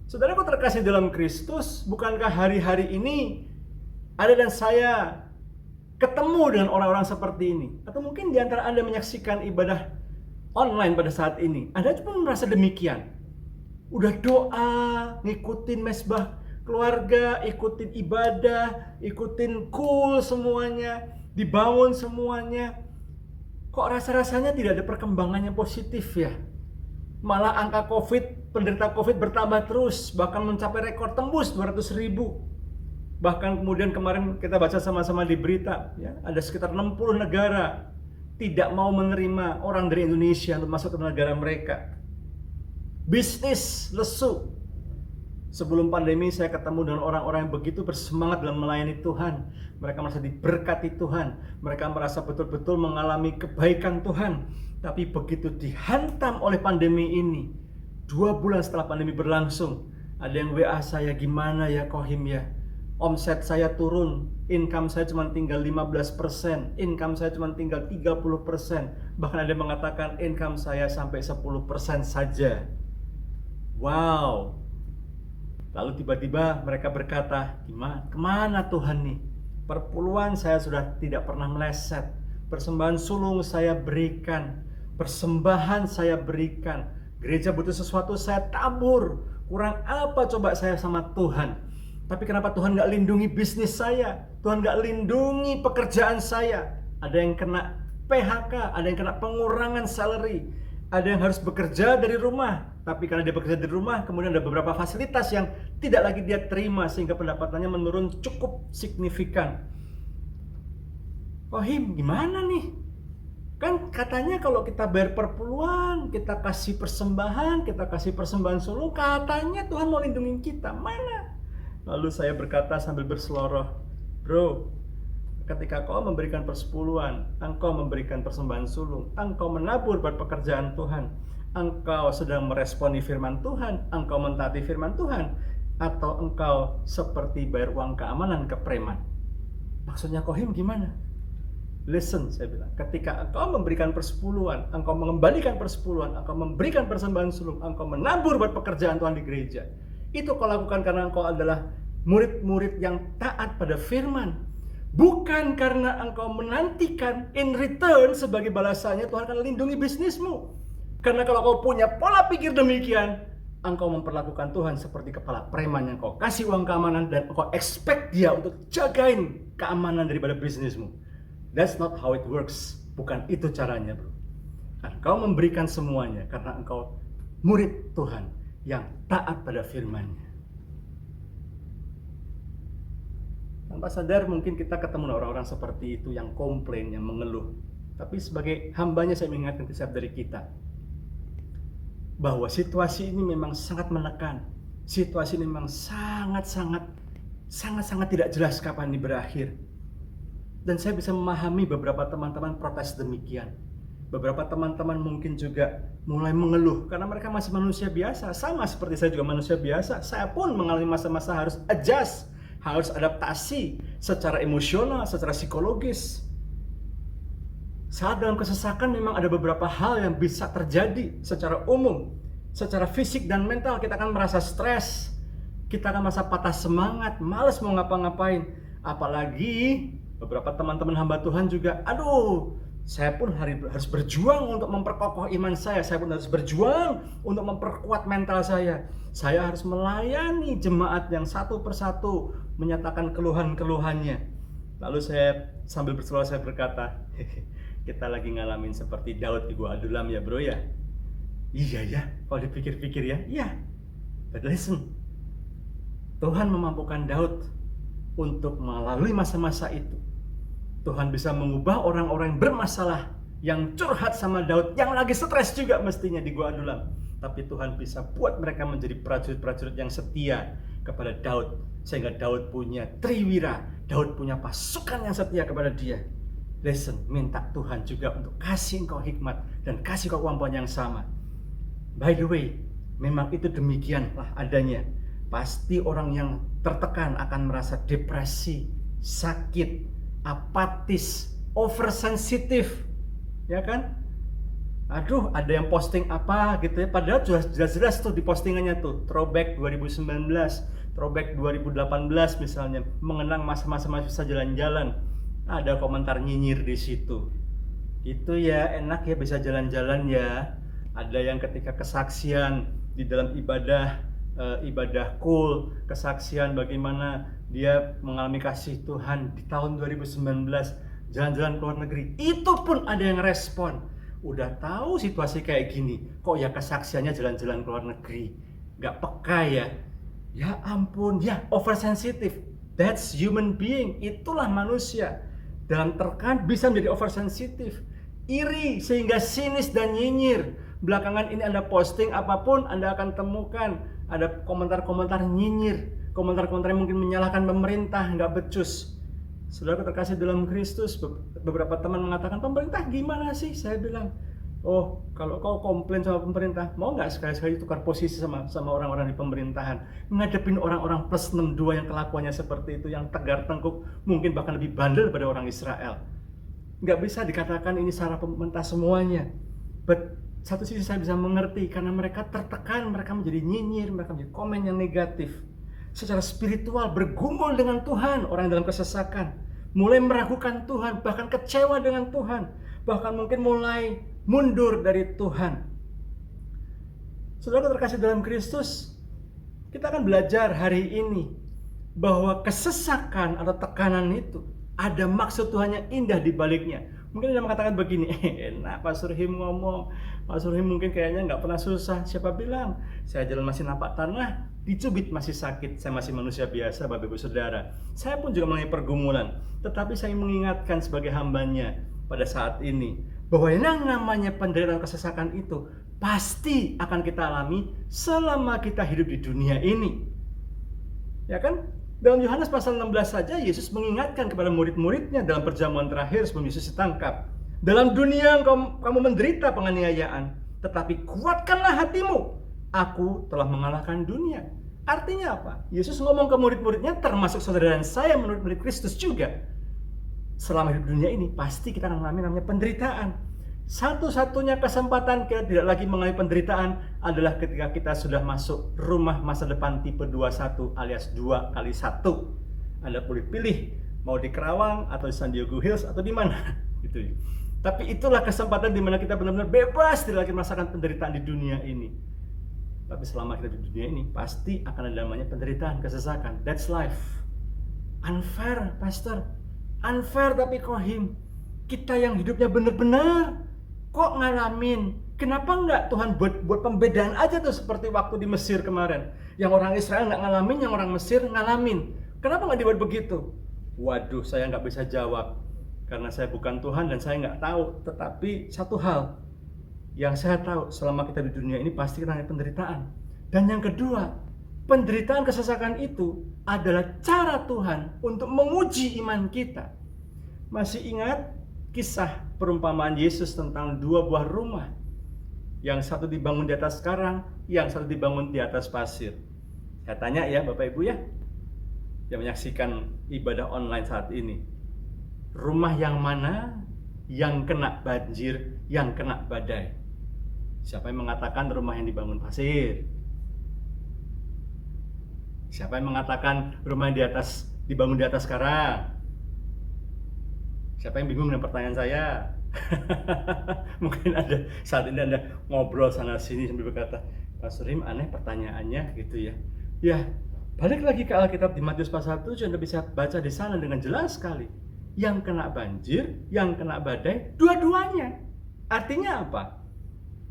Saudaraku terkasih dalam Kristus, bukankah hari-hari ini ada dan saya ketemu dengan orang-orang seperti ini? Atau mungkin di antara Anda menyaksikan ibadah online pada saat ini, Anda pun merasa demikian. Udah doa, ngikutin mesbah keluarga, ikutin ibadah, ikutin semuanya, dibangun semuanya. Kok rasa-rasanya tidak ada perkembangan yang positif ya? Malah angka penderita COVID bertambah terus, bahkan mencapai rekor tembus 200.000. Bahkan kemudian kemarin kita baca sama-sama di berita, ya, ada sekitar 60 negara tidak mau menerima orang dari Indonesia untuk masuk ke negara mereka. Bisnis lesu. Sebelum pandemi saya ketemu dengan orang-orang yang begitu bersemangat dalam melayani Tuhan. Mereka merasa diberkati Tuhan. Mereka merasa betul-betul mengalami kebaikan Tuhan. Tapi begitu dihantam oleh pandemi ini, 2 bulan setelah pandemi berlangsung, ada yang WA saya, gimana ya Kohim ya? Omset saya turun, income saya cuma tinggal 15%, income saya cuma tinggal 30%. Bahkan ada yang mengatakan income saya sampai 10% saja. Wow. Lalu tiba-tiba mereka berkata, kemana Tuhan nih? Perpuluhan saya sudah tidak pernah meleset. Persembahan sulung saya berikan. Persembahan saya berikan. Gereja butuh sesuatu saya tabur. Kurang apa coba saya sama Tuhan? Tapi kenapa Tuhan gak lindungi bisnis saya? Tuhan gak lindungi pekerjaan saya? Ada yang kena PHK, ada yang kena pengurangan salary, ada yang harus bekerja dari rumah. Tapi karena dia bekerja dari rumah, kemudian ada beberapa fasilitas yang tidak lagi dia terima, sehingga pendapatannya menurun cukup signifikan. Kohim, gimana nih? Kan katanya kalau kita bayar perpuluhan, kita kasih persembahan sulung, katanya Tuhan mau lindungi kita. Mana? Lalu saya berkata sambil berseloroh, bro, ketika kau memberikan persepuluhan, engkau memberikan persembahan sulung, engkau menabur buat pekerjaan Tuhan, engkau sedang meresponi firman Tuhan, engkau mentaati firman Tuhan, atau engkau seperti bayar uang keamanan ke preman? Maksudnya Kohim gimana? Listen, saya bilang, ketika engkau memberikan persepuluhan, engkau mengembalikan persepuluhan, engkau memberikan persembahan sulung, engkau menabur buat pekerjaan Tuhan di gereja, itu kau lakukan karena engkau adalah murid-murid yang taat pada firman. Bukan karena engkau menantikan in return sebagai balasannya Tuhan akan lindungi bisnismu. Karena kalau kau punya pola pikir demikian, engkau memperlakukan Tuhan seperti kepala preman yang kau kasih uang keamanan dan engkau expect dia untuk jagain keamanan daripada bisnismu. That's not how it works. Bukan itu caranya, bro. Engkau memberikan semuanya karena engkau murid Tuhan yang taat pada firman-Nya. Tanpa sadar mungkin kita ketemu orang-orang seperti itu yang komplain, yang mengeluh. Tapi sebagai hambanya saya mengingatkan setiap dari kita bahwa situasi ini memang sangat menekan. Situasi ini memang sangat-sangat tidak jelas kapan ini berakhir. Dan saya bisa memahami beberapa teman-teman protes demikian. Beberapa teman-teman mungkin juga mulai mengeluh karena mereka masih manusia biasa. Sama seperti saya juga manusia biasa. Saya pun mengalami masa-masa harus adjust, harus adaptasi secara emosional, secara psikologis. Saat dalam kesesakan memang ada beberapa hal yang bisa terjadi secara umum. Secara fisik dan mental kita akan merasa stres. Kita akan merasa patah semangat, malas mau ngapa-ngapain. Apalagi beberapa teman-teman hamba Tuhan juga, saya pun harus berjuang untuk memperkokoh iman saya. Saya pun harus berjuang untuk memperkuat mental saya. Saya harus melayani jemaat yang satu persatu menyatakan keluhan-keluhannya. Lalu saya sambil berselawat saya berkata, kita lagi ngalamin seperti Daud di Gua Adulam ya bro ya. Iya ya, kalau dipikir-pikir ya, iya. But listen, Tuhan memampukan Daud untuk melalui masa-masa itu. Tuhan bisa mengubah orang-orang yang bermasalah, yang curhat sama Daud, yang lagi stres juga mestinya di Gua Adulam. Tapi Tuhan bisa buat mereka menjadi prajurit-prajurit yang setia kepada Daud. Sehingga Daud punya triwira, Daud punya pasukan yang setia kepada dia. Listen, minta Tuhan juga untuk kasih engkau hikmat dan kasih kau kemampuan yang sama. By the way, memang itu demikianlah adanya. Pasti orang yang tertekan akan merasa depresi, sakit, apatis, oversensitif, ya kan? Ada yang posting apa gitu ya, padahal jelas-jelas tuh di postingannya tuh, throwback 2019, throwback 2018 misalnya, mengenang masa-masa masa jalan-jalan, ada komentar nyinyir di situ. Itu ya enak ya bisa jalan-jalan ya. Ada yang ketika kesaksian di dalam ibadah cool, kesaksian bagaimana dia mengalami kasih Tuhan di tahun 2019 jalan-jalan ke luar negeri. Itu pun ada yang respon. Udah tahu situasi kayak gini, kok ya kesaksiannya jalan-jalan ke luar negeri. Gak peka ya. Ya ampun, ya oversensitif. That's human being. Itulah manusia. Dalam terkan bisa menjadi oversensitif. Iri sehingga sinis dan nyinyir. Belakangan ini Anda posting apapun, Anda akan temukan ada komentar-komentar nyinyir, komentar-komentar yang mungkin menyalahkan pemerintah, nggak becus. Saudara terkasih dalam Kristus, beberapa teman mengatakan, pemerintah gimana sih? Saya bilang, oh kalau kau komplain sama pemerintah, mau nggak sekali-sekali tukar posisi sama orang-orang di pemerintahan, ngadepin orang-orang plus 62 yang kelakuannya seperti itu, yang tegar tengkuk, mungkin bahkan lebih bandel daripada orang Israel. Nggak bisa dikatakan ini salah pemerintah semuanya. But satu sisi saya bisa mengerti karena mereka tertekan, mereka menjadi nyinyir, mereka menjadi komen yang negatif. Secara spiritual bergumul dengan Tuhan, orang dalam kesesakan, mulai meragukan Tuhan, bahkan kecewa dengan Tuhan, bahkan mungkin mulai mundur dari Tuhan. Saudara terkasih dalam Kristus, kita akan belajar hari ini bahwa kesesakan atau tekanan itu ada maksud Tuhan yang indah di baliknya. Mungkin Anda mengatakan begini, enak Pak Surhim ngomong, Pak Surhim mungkin kayaknya nggak pernah susah. Siapa bilang? Saya jalan masih napak tanah, dicubit masih sakit. Saya masih manusia biasa, Bapak Ibu Saudara. Saya pun juga mengalami pergumulan. Tetapi saya mengingatkan sebagai hambanya pada saat ini, bahwa yang namanya penderitaan kesesakan itu pasti akan kita alami selama kita hidup di dunia ini. Ya kan? Dalam Yohanes pasal 16 saja Yesus mengingatkan kepada murid-muridnya dalam perjamuan terakhir sebelum Yesus ditangkap. Dalam dunia kamu menderita penganiayaan, tetapi kuatkanlah hatimu. Aku telah mengalahkan dunia. Artinya apa? Yesus ngomong ke murid-muridnya, termasuk saudara dan saya murid-murid Kristus juga. Selama hidup dunia ini pasti kita akan mengalami namanya penderitaan. Satu-satunya kesempatan kita tidak lagi mengalami penderitaan adalah ketika kita sudah masuk rumah masa depan tipe 21 alias 2x1. Anda boleh pilih mau di Kerawang atau di San Diego Hills atau di mana gitu. Tapi itulah kesempatan di mana kita benar-benar bebas tidak lagi merasakan penderitaan di dunia ini. Tapi selama kita di dunia ini pasti akan ada namanya penderitaan, kesesakan. That's life. Unfair, pastor. Unfair tapi kohim. Kita yang hidupnya benar-benar kok ngalamin. Kenapa enggak Tuhan buat pembedaan aja tuh seperti waktu di Mesir kemarin. Yang orang Israel nggak ngalamin, yang orang Mesir ngalamin. Kenapa nggak dibuat begitu? Waduh, saya nggak bisa jawab. Karena saya bukan Tuhan dan saya nggak tahu. Tetapi satu hal yang saya tahu selama kita di dunia ini pasti kita ada penderitaan. Dan yang kedua, penderitaan kesesakan itu adalah cara Tuhan untuk menguji iman kita. Masih ingat kisah perumpamaan Yesus tentang dua buah rumah? Yang satu dibangun di atas karang, yang satu dibangun di atas pasir. Saya tanya ya Bapak Ibu ya, yang menyaksikan ibadah online saat ini. Rumah yang mana yang kena banjir, yang kena badai? Siapa yang mengatakan rumah yang dibangun pasir? Siapa yang mengatakan rumah yang dibangun di atas karang? Siapa yang bingung dengan pertanyaan saya? Mungkin ada saat ini Anda ngobrol sana sini sambil berkata, Pak Surim aneh pertanyaannya gitu ya. Ya, balik lagi ke Alkitab di Matius pasal 7, Anda bisa baca di sana dengan jelas sekali. Yang kena banjir, yang kena badai, dua-duanya. Artinya apa?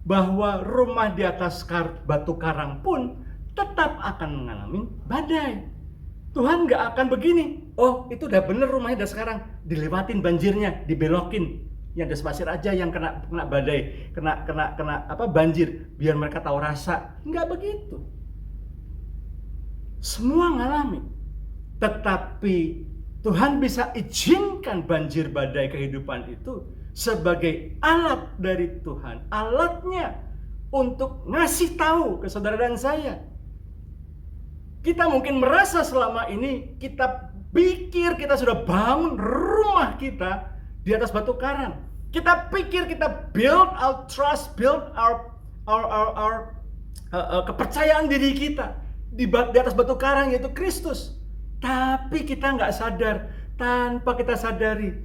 Bahwa rumah di atas batu karang pun tetap akan mengalami badai. Tuhan nggak akan begini. Oh, itu udah bener rumahnya udah sekarang, dilewatin banjirnya, dibelokin. Yang ada pasir aja yang kena badai, kena banjir, biar mereka tahu rasa. Nggak begitu. Semua ngalami. Tetapi Tuhan bisa izinkan banjir badai kehidupan itu sebagai alat dari Tuhan. Alatnya untuk ngasih tahu ke saudara dan saya. Kita mungkin merasa selama ini kita pikir kita sudah bangun rumah kita di atas batu karang. Kita pikir kita build our trust, build our kepercayaan diri kita di atas batu karang, yaitu Kristus. Tapi kita nggak sadar, tanpa kita sadari,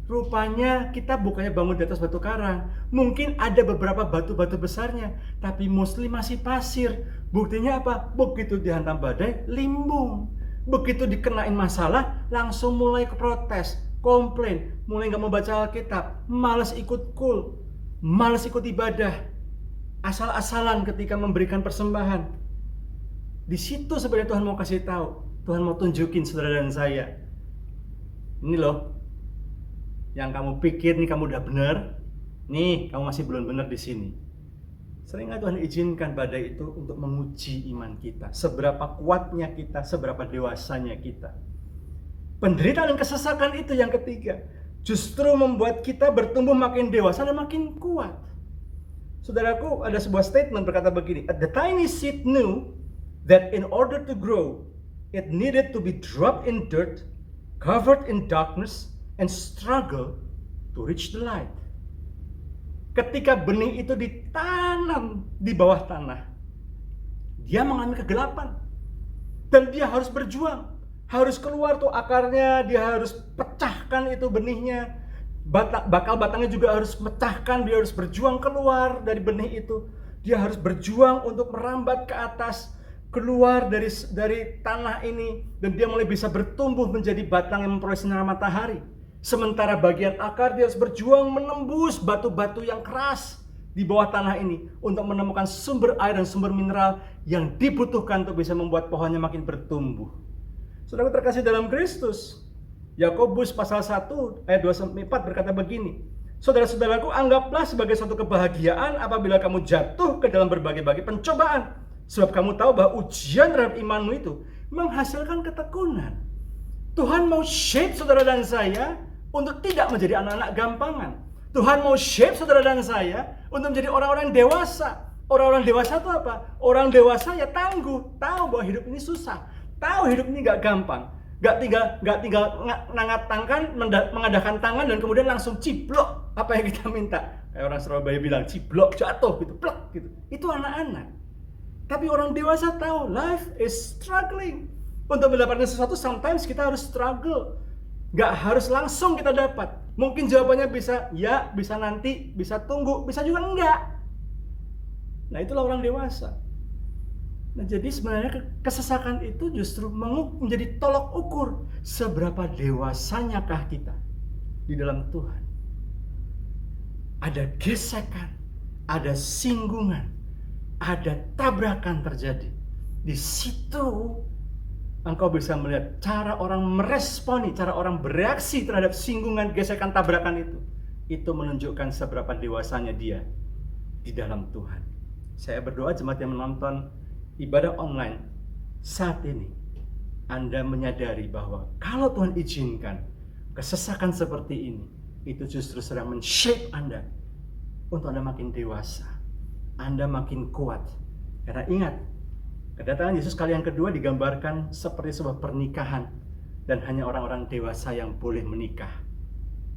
rupanya kita bukannya bangun di atas batu karang. Mungkin ada beberapa batu-batu besarnya, tapi mostly masih pasir. Buktinya apa? Begitu dihantam badai, limbung. Begitu dikenain masalah, langsung mulai protes, komplain, mulai nggak mau baca Alkitab, malas ikut kul, malas ikut ibadah, asal-asalan ketika memberikan persembahan. Di situ sebenarnya Tuhan mau kasih tahu, Tuhan mau tunjukin saudara dan saya, ini loh, yang kamu pikir nih kamu udah benar, nih kamu masih belum benar di sini. Seringkali Tuhan izinkan badai itu untuk menguji iman kita, seberapa kuatnya kita, seberapa dewasanya kita. Penderitaan dan kesesakan itu yang ketiga, justru membuat kita bertumbuh makin dewasa dan makin kuat. Saudaraku, ada sebuah statement berkata begini, the tiny seed knew that in order to grow, it needed to be dropped in dirt, covered in darkness, and struggle to reach the light. Ketika benih itu ditanam di bawah tanah, dia mengalami kegelapan. Dan dia harus berjuang, harus keluar tuh akarnya, dia harus pecahkan itu benihnya. Bakal batangnya juga harus pecahkan, dia harus berjuang keluar dari benih itu. Dia harus berjuang untuk merambat ke atas, keluar dari tanah ini, dan dia mulai bisa bertumbuh menjadi batang yang memperoleh sinar matahari. Sementara bagian akar dia harus berjuang menembus batu-batu yang keras di bawah tanah ini untuk menemukan sumber air dan sumber mineral yang dibutuhkan untuk bisa membuat pohonnya makin bertumbuh. Saudara terkasih dalam Kristus, Yakobus pasal 1 ayat 2-4 berkata begini, saudara-saudaraku, anggaplah sebagai suatu kebahagiaan apabila kamu jatuh ke dalam berbagai-bagai pencobaan, sebab kamu tahu bahwa ujian terhadap imanmu itu menghasilkan ketekunan. Tuhan mau shape saudara dan saya untuk tidak menjadi anak-anak gampangan. Tuhan mau shape saudara dan saya untuk menjadi orang-orang dewasa. Orang-orang dewasa itu apa? Orang dewasa ya tangguh, tahu bahwa hidup ini susah, tahu hidup ini gak gampang. Gak tinggal mengadakan tangan dan kemudian langsung ciblok apa yang kita minta. Kayak orang Surabaya bilang ciblok, jatuh gitu, plek gitu. Itu anak-anak. Tapi orang dewasa tahu life is struggling. Untuk mendapatkan sesuatu sometimes kita harus struggle. Gak harus langsung kita dapat. Mungkin jawabannya bisa ya, bisa nanti, bisa tunggu, bisa juga enggak. Nah itulah orang dewasa. Nah jadi sebenarnya kesesakan itu justru menjadi tolok ukur seberapa dewasanyakah kita di dalam Tuhan. ada gesekan, ada singgungan, ada tabrakan terjadi. Di situ engkau bisa melihat cara orang meresponi, cara orang bereaksi terhadap singgungan, gesekan, tabrakan itu. Itu menunjukkan seberapa dewasanya dia di dalam Tuhan. Saya berdoa jemaat yang menonton ibadah online saat ini, Anda menyadari bahwa kalau Tuhan izinkan kesesakan seperti ini, itu justru sedang men-shape Anda untuk Anda makin dewasa, Anda makin kuat. Karena ingat, kedatangan Yesus kali yang kedua digambarkan seperti sebuah pernikahan, dan hanya orang-orang dewasa yang boleh menikah.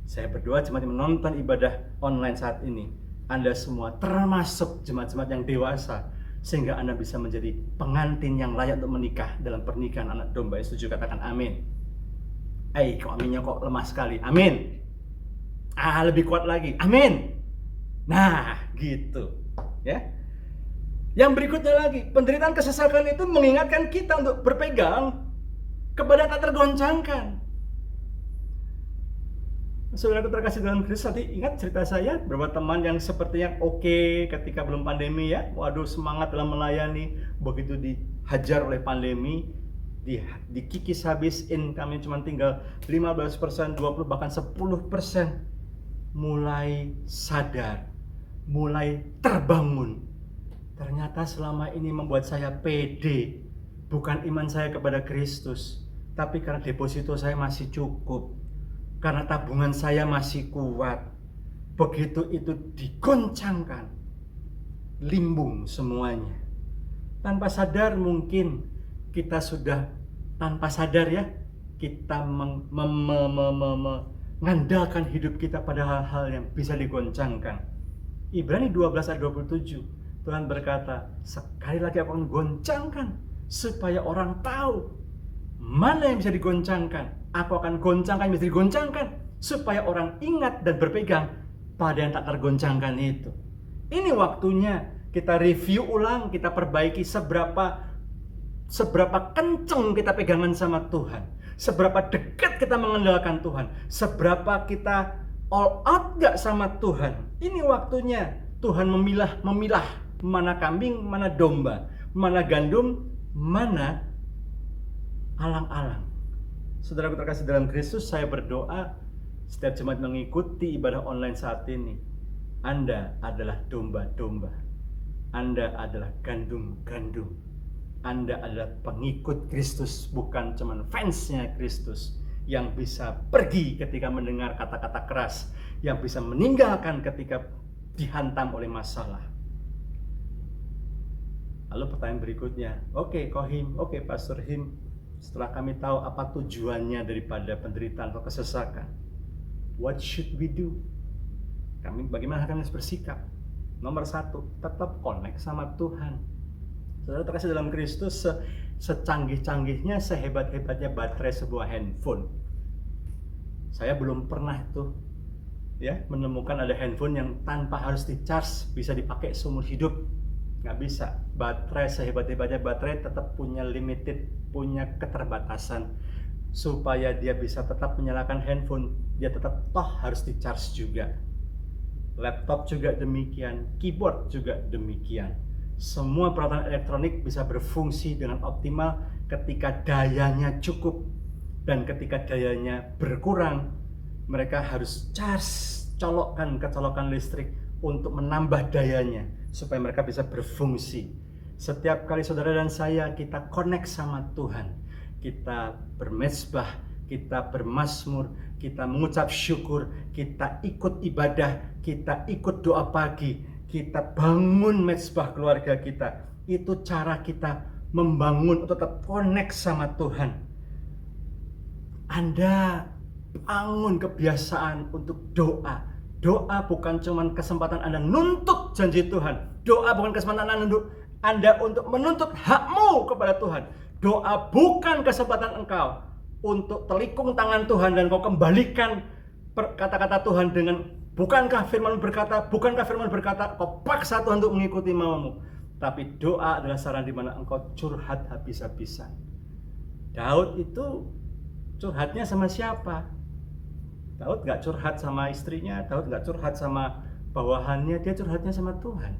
Saya berdoa jemaat yang menonton ibadah online saat ini, Anda semua termasuk jemaat-jemaat yang dewasa, sehingga Anda bisa menjadi pengantin yang layak untuk menikah dalam pernikahan anak domba. Yang setuju katakan amin. Kok aminnya kok lemah sekali? Amin. Lebih kuat lagi. Amin. Nah, gitu. Ya. Yang berikutnya lagi, penderitaan kesesakan itu mengingatkan kita untuk berpegang kepada tak tergoncangkan. Saudaraku terkasih dalam Kristus, tadi ingat cerita saya, beberapa teman yang sepertinya oke ketika belum pandemi ya, waduh semangat dalam melayani, begitu dihajar oleh pandemi, dikikis habis, income-nya cuma tinggal 15%, 20%, bahkan 10%, mulai sadar, mulai terbangun. Ternyata selama ini membuat saya pede, bukan iman saya kepada Kristus, tapi karena deposito saya masih cukup, karena tabungan saya masih kuat. Begitu itu digoncangkan, limbung semuanya. Tanpa sadar mungkin kita sudah, tanpa sadar ya, kita mengandalkan hidup kita pada hal-hal yang bisa digoncangkan. Ibrani 12 ayat 27, Tuhan berkata, sekali lagi aku akan goncangkan supaya orang tahu mana yang bisa digoncangkan. Aku akan goncangkan yang bisa digoncangkan supaya orang ingat dan berpegang pada yang tak tergoncangkan itu. Ini waktunya kita review ulang, kita perbaiki seberapa kenceng kita pegangan sama Tuhan, seberapa dekat kita mengandalkan Tuhan, seberapa kita all out gak sama Tuhan. Ini waktunya Tuhan memilah mana kambing, mana domba, mana gandum, mana alang-alang. Saudaraku terkasih dalam Kristus, saya berdoa setiap jemaat mengikuti ibadah online saat ini, Anda adalah domba-domba, Anda adalah gandum-gandum, Anda adalah pengikut Kristus, bukan cuma fansnya Kristus yang bisa pergi ketika mendengar kata-kata keras, yang bisa meninggalkan ketika dihantam oleh masalah. Lalu pertanyaan berikutnya, oke, Kohim, oke, Pastor Him, setelah kami tahu apa tujuannya daripada penderitaan atau kesesakan, what should we do? Bagaimana kami harus bersikap? Nomor 1, tetap connect sama Tuhan. Saudara terkasih dalam Kristus, secanggih-canggihnya, sehebat-hebatnya baterai sebuah handphone, saya belum pernah itu ya menemukan ada handphone yang tanpa harus di-charge bisa dipakai seumur hidup. Nggak bisa. Baterai sehebat-hebatnya baterai tetap punya limited, punya keterbatasan. Supaya dia bisa tetap menyalakan handphone, dia tetap harus di-charge juga. Laptop juga demikian, keyboard juga demikian. Semua peralatan elektronik bisa berfungsi dengan optimal ketika dayanya cukup. Dan ketika dayanya berkurang, mereka harus charge, colokan listrik untuk menambah dayanya supaya mereka bisa berfungsi. Setiap kali saudara dan saya kita connect sama Tuhan, kita bermezbah, kita bermazmur, kita mengucap syukur, kita ikut ibadah, kita ikut doa pagi, kita bangun mezbah keluarga kita. Itu cara kita membangun untuk tetap connect sama Tuhan. Anda bangun kebiasaan untuk doa. Doa bukan cuma kesempatan Anda nuntut janji Tuhan. Doa bukan kesempatan Anda untuk menuntut hakmu kepada Tuhan. Doa bukan kesempatan engkau untuk telikung tangan Tuhan dan kau kembalikan kata-kata Tuhan dengan bukankah firman berkata, kau paksa Tuhan untuk mengikuti maumu. Tapi doa adalah saran di mana engkau curhat habis-habisan. Daud itu curhatnya sama siapa? Daud gak curhat sama istrinya, Daud gak curhat sama Bawahannya dia curhatnya sama Tuhan.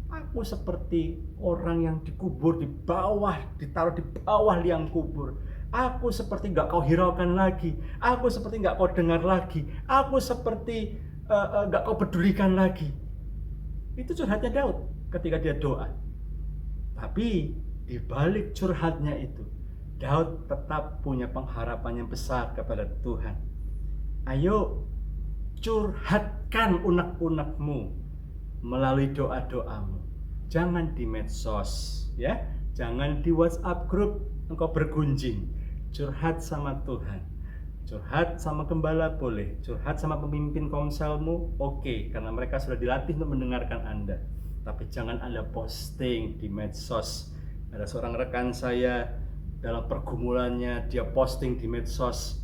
Aku seperti orang yang dikubur di bawah, ditaruh di bawah liang kubur. Aku seperti gak kau hiraukan lagi. Aku seperti gak kau dengar lagi. Aku seperti gak kau pedulikan lagi. Itu curhatnya Daud ketika dia doa. Tapi di balik curhatnya itu, Daud tetap punya pengharapan yang besar kepada Tuhan. Ayo curhatkan unek-unekmu melalui doa-doamu. Jangan di medsos, ya. Jangan di WhatsApp grup engkau bergunjing. Curhat sama Tuhan. Curhat sama gembala boleh. Curhat sama pemimpin komselmu, oke, karena mereka sudah dilatih untuk mendengarkan Anda. Tapi jangan Anda posting di medsos. Ada seorang rekan saya dalam pergumulannya, dia posting di medsos.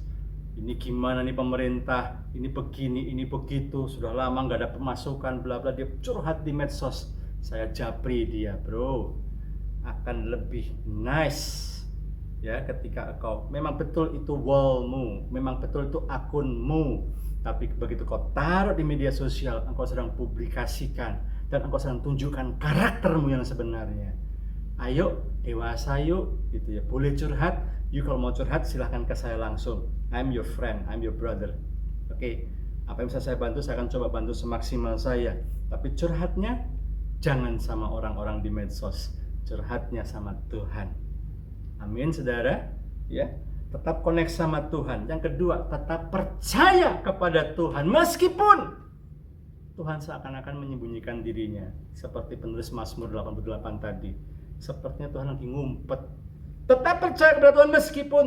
Ini gimana nih pemerintah, ini begini, ini begitu, sudah lama nggak ada pemasukan, bla bla. Dia curhat di medsos. Saya japri dia, bro. Akan lebih nice ya ketika kau memang betul itu wallmu, memang betul itu akunmu, tapi begitu kau taruh di media sosial, engkau sedang publikasikan dan engkau sedang tunjukkan karaktermu yang sebenarnya. Ayo dewasa yuk, gitu ya. Boleh curhat. You kalau mau curhat silahkan ke saya langsung. I'm your friend, I'm your brother. Oke, apa yang bisa saya bantu, saya akan coba bantu semaksimal saya. Tapi curhatnya jangan sama orang-orang di medsos. Curhatnya sama Tuhan. Amin, saudara. Ya, tetap connect sama Tuhan. Yang kedua, tetap percaya kepada Tuhan meskipun Tuhan seakan-akan menyembunyikan dirinya, seperti penulis Mazmur 88 tadi. Sepertinya Tuhan lagi ngumpet. Tetap percaya kepada Tuhan meskipun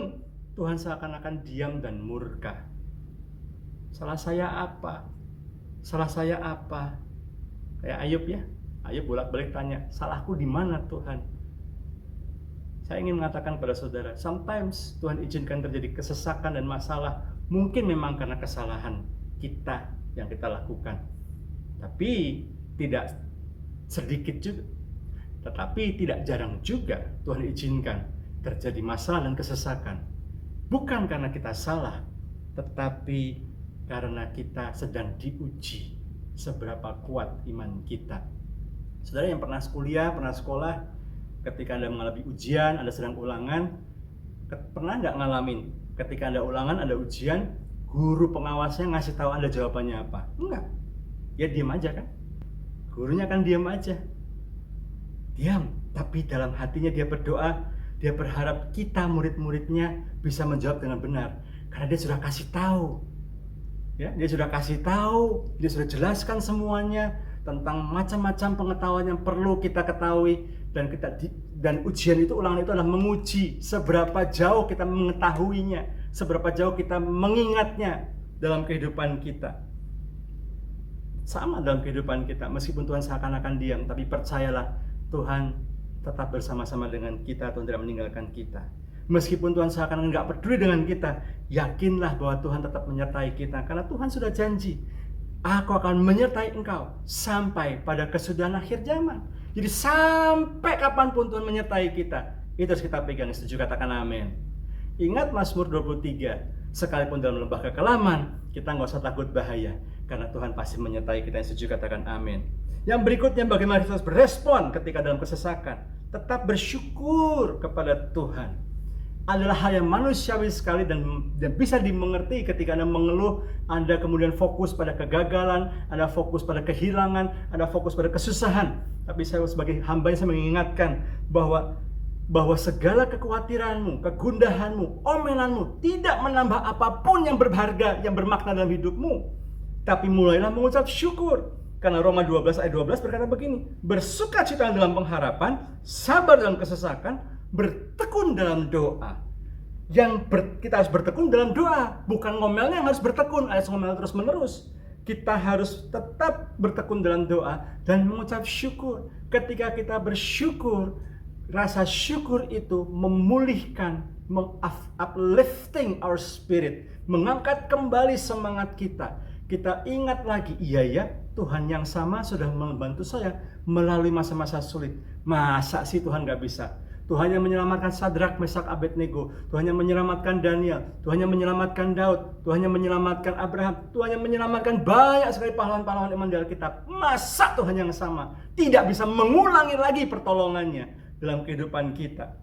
Tuhan seakan-akan diam dan murka. Salah saya apa? Salah saya apa? Kayak Ayub ya. Ayub bolak-balik tanya, salahku di mana Tuhan? Saya ingin mengatakan kepada saudara, sometimes Tuhan izinkan terjadi kesesakan dan masalah. Mungkin memang karena kesalahan kita yang kita lakukan. Tapi tidak sedikit juga. Tetapi tidak jarang juga Tuhan izinkan terjadi masalah dan kesesakan. Bukan karena kita salah, tetapi karena kita sedang diuji seberapa kuat iman kita. Saudara yang pernah kuliah, pernah sekolah, ketika Anda mengalami ujian, Anda sedang ulangan, pernah nggak ngalamin ketika Anda ulangan, Anda ujian, guru pengawasnya ngasih tahu Anda jawabannya apa? Enggak. Ya diam aja kan? Gurunya kan diam aja. Diam, tapi dalam hatinya dia berdoa, dia berharap kita murid-muridnya bisa menjawab dengan benar. Karena dia sudah kasih tahu. Ya, dia sudah kasih tahu, dia sudah jelaskan semuanya tentang macam-macam pengetahuan yang perlu kita ketahui, dan ujian itu, ulangan itu adalah menguji seberapa jauh kita mengetahuinya, seberapa jauh kita mengingatnya dalam kehidupan kita. Sama dalam kehidupan kita, meskipun Tuhan seakan-akan diam, tapi percayalah Tuhan tetap bersama-sama dengan kita, Tuhan tidak meninggalkan kita. Meskipun Tuhan seakan-akan nggak peduli dengan kita, yakinlah bahwa Tuhan tetap menyertai kita, karena Tuhan sudah janji, Aku akan menyertai engkau sampai pada kesudahan akhir zaman. Jadi sampai kapanpun Tuhan menyertai kita, itu harus kita pegang. Setuju, katakan amin. Ingat Mazmur 23, sekalipun dalam lembah kekelaman, kita nggak usah takut bahaya, karena Tuhan pasti menyertai kita. Yang setuju katakan amin. Yang berikutnya, bagaimana kita harus berespon ketika dalam kesesakan. Tetap bersyukur kepada Tuhan. Adalah hal yang manusiawi sekali dan bisa dimengerti ketika Anda mengeluh, Anda kemudian fokus pada kegagalan, Anda fokus pada kehilangan, Anda fokus pada kesusahan. Tapi saya sebagai hambanya, saya mengingatkan bahwa segala kekhawatiranmu, kegundahanmu, omelanmu tidak menambah apapun yang berharga, yang bermakna dalam hidupmu. Tapi mulailah mengucap syukur. Karena Roma 12 ayat 12 berkata begini, bersukacita dalam pengharapan, sabar dalam kesesakan, bertekun dalam doa. Kita harus bertekun dalam doa, bukan ngomelnya yang harus bertekun, alias ngomel terus menerus. Kita harus tetap bertekun dalam doa dan mengucap syukur. Ketika kita bersyukur, rasa syukur itu memulihkan, uplifting our spirit, mengangkat kembali semangat kita. Kita ingat lagi, iya ya, Tuhan yang sama sudah membantu saya melalui masa-masa sulit. Masa sih Tuhan gak bisa? Tuhan yang menyelamatkan Sadrak, Mesak, Abednego, Tuhan yang menyelamatkan Daniel, Tuhan yang menyelamatkan Daud, Tuhan yang menyelamatkan Abraham, Tuhan yang menyelamatkan banyak sekali pahlawan-pahlawan iman di Alkitab. Masa Tuhan yang sama tidak bisa mengulangi lagi pertolongannya dalam kehidupan kita?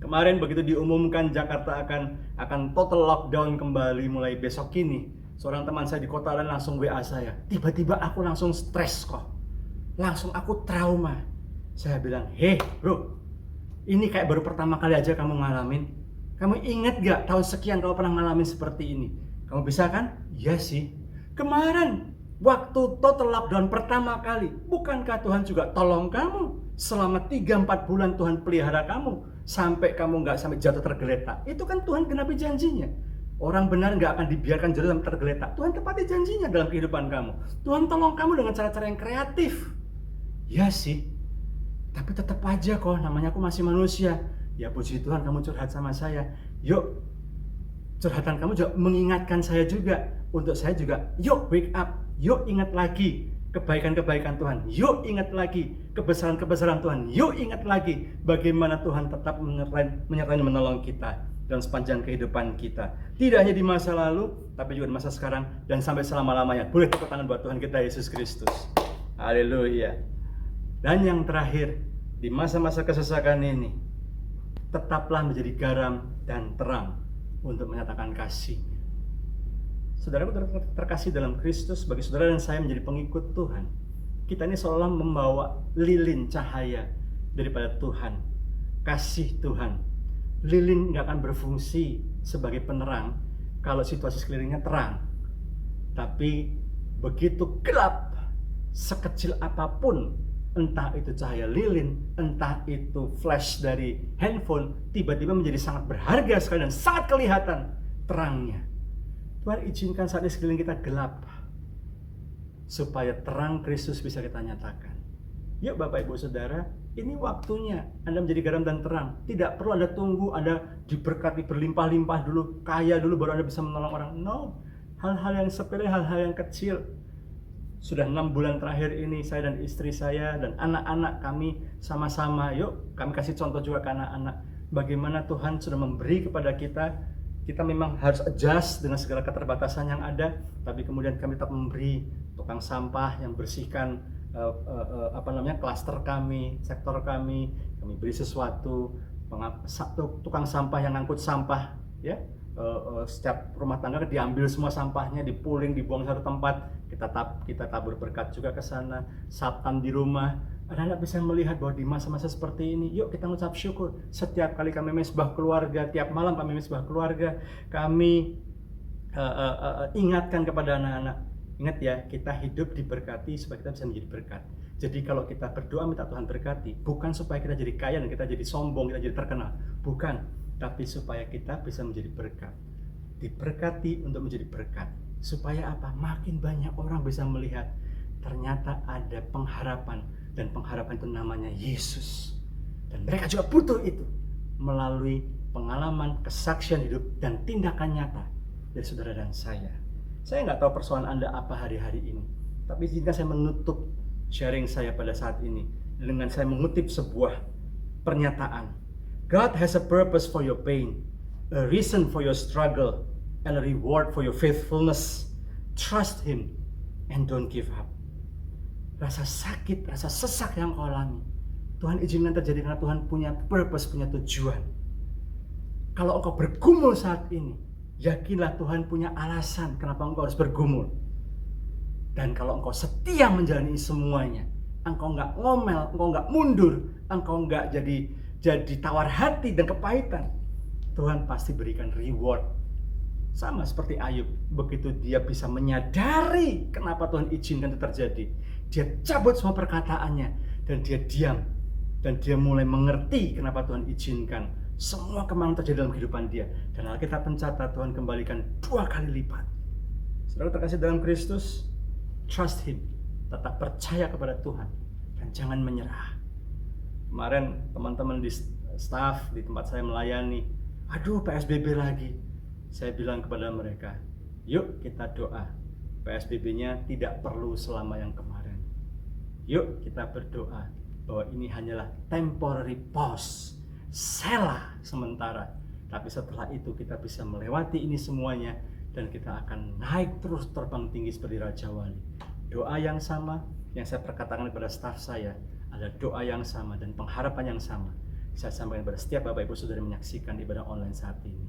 Kemarin begitu diumumkan Jakarta akan total lockdown kembali mulai besok ini, seorang teman saya di kota lain langsung WA saya. Tiba-tiba aku langsung stres kok. Langsung aku trauma. Saya bilang, "Hei bro, ini kayak baru pertama kali aja kamu ngalamin. Kamu ingat gak tahun sekian kamu pernah ngalamin seperti ini? Kamu bisa kan?" "Iya sih." "Kemarin waktu total lockdown pertama kali, bukankah Tuhan juga tolong kamu? Selama 3-4 bulan Tuhan pelihara kamu sampai kamu gak sampai jatuh tergeletak. Itu kan Tuhan genapi janjinya. Orang benar gak akan dibiarkan jatuh sampai tergeletak. Tuhan tepati janjinya dalam kehidupan kamu. Tuhan tolong kamu dengan cara-cara yang kreatif." "Ya sih, tapi tetap aja kok, namanya aku masih manusia." "Ya puji Tuhan kamu curhat sama saya. Yuk, curhatan kamu juga mengingatkan saya juga. Untuk saya juga, yuk wake up. Yuk ingat lagi kebaikan-kebaikan Tuhan. Yuk ingat lagi kebesaran-kebesaran Tuhan. Yuk ingat lagi bagaimana Tuhan tetap menyertai dan menolong kita dalam sepanjang kehidupan kita. Tidak hanya di masa lalu, tapi juga di masa sekarang dan sampai selama-lamanya. Boleh tepuk tangan buat Tuhan kita Yesus Kristus. Haleluya. Dan yang terakhir, di masa-masa kesesakan ini, tetaplah menjadi garam dan terang untuk menyatakan kasih. Saudaraku terkasih dalam Kristus, bagi saudara dan saya menjadi pengikut Tuhan, kita ini seolah membawa lilin cahaya daripada Tuhan, kasih Tuhan. Lilin nggak akan berfungsi sebagai penerang kalau situasi sekelilingnya terang. Tapi begitu gelap, sekecil apapun, entah itu cahaya lilin, entah itu flash dari handphone, tiba-tiba menjadi sangat berharga sekali dan sangat kelihatan terangnya. Tuhan izinkan saat ini sekeliling kita gelap, supaya terang Kristus bisa kita nyatakan. Yuk Bapak Ibu Saudara, ini waktunya Anda menjadi garam dan terang. Tidak perlu Anda tunggu Anda diberkati berlimpah-limpah dulu, kaya dulu baru Anda bisa menolong orang. No, hal-hal yang sepele, hal-hal yang kecil. Sudah 6 bulan terakhir ini saya dan istri saya dan anak-anak kami sama-sama, yuk kami kasih contoh juga ke anak-anak. Bagaimana Tuhan sudah memberi kepada kita. Kita memang harus adjust dengan segala keterbatasan yang ada, tapi kemudian kami tetap memberi tukang sampah yang bersihkan klaster kami, sektor kami beri sesuatu, tukang sampah yang ngangkut sampah, ya. Setiap rumah tangga diambil semua sampahnya, dipuling, dibuang satu tempat, kita tabur berkat juga ke sana. Sabtan di rumah, anak-anak bisa melihat bahwa di masa-masa seperti ini, yuk kita mengucap syukur. Setiap kali kami mesbah keluarga, tiap malam kami mesbah keluarga, kami ingatkan kepada anak-anak, ingat ya, kita hidup diberkati supaya kita bisa menjadi berkat. Jadi kalau kita berdoa minta Tuhan berkati, bukan supaya kita jadi kaya dan kita jadi sombong, kita jadi terkenal, bukan. Tapi supaya kita bisa menjadi berkat. Diberkati untuk menjadi berkat. Supaya apa? Makin banyak orang bisa melihat ternyata ada pengharapan. Dan pengharapan itu namanya Yesus. Dan mereka juga butuh itu. Melalui pengalaman, kesaksian hidup, dan tindakan nyata dari saudara dan saya. Saya nggak tahu persoalan Anda apa hari-hari ini. Tapi izinkan saya menutup sharing saya pada saat ini. Dengan saya mengutip sebuah pernyataan. God has a purpose for your pain, a reason for your struggle, and a reward for your faithfulness. Trust Him and don't give up. Rasa sakit, rasa sesak yang kau alami, Tuhan izinkan terjadi karena Tuhan punya purpose, punya tujuan. Kalau engkau bergumul saat ini, yakinlah Tuhan punya alasan kenapa engkau harus bergumul. Dan kalau engkau setia menjalani semuanya, engkau nggak ngomel, engkau nggak mundur, engkau nggak jadi tawar hati dan kepahitan, Tuhan pasti berikan reward. Sama seperti Ayub, begitu dia bisa menyadari kenapa Tuhan izinkan itu terjadi, dia cabut semua perkataannya dan dia diam, dan dia mulai mengerti kenapa Tuhan izinkan semua kemarahan terjadi dalam kehidupan dia. Dan Alkitab mencatat Tuhan kembalikan 2 kali lipat. Saudara terkasih dalam Kristus, trust Him, tetap percaya kepada Tuhan dan jangan menyerah. Kemarin teman-teman di staff di tempat saya melayani, aduh PSBB lagi. Saya bilang kepada mereka, yuk kita doa. PSBB-nya tidak perlu selama yang kemarin. Yuk kita berdoa. bahwa ini hanyalah temporary pause, sela sementara. Tapi setelah itu kita bisa melewati ini semuanya dan kita akan naik terus terbang tinggi seperti Raja Wali. Doa yang sama yang saya perkatakan kepada staf saya adalah doa yang sama dan pengharapan yang sama. Saya sampaikan kepada setiap Bapak Ibu Saudara yang menyaksikan ibadah online saat ini.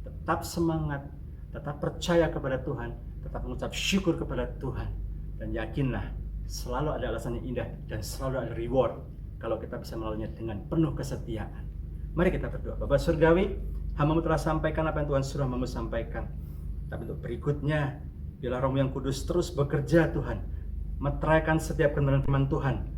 Tetap semangat, tetap percaya kepada Tuhan, tetap mengucap syukur kepada Tuhan. Dan yakinlah selalu ada alasan yang indah dan selalu ada reward kalau kita bisa melaluinya dengan penuh kesetiaan. Mari kita berdoa. Bapak Surgawi, hamba-Mu telah sampaikan apa yang Tuhan suruh hamba-Mu sampaikan. Tapi untuk berikutnya, biarlah Roh-Mu yang Kudus terus bekerja Tuhan, meteraikan setiap kebenaran firman Tuhan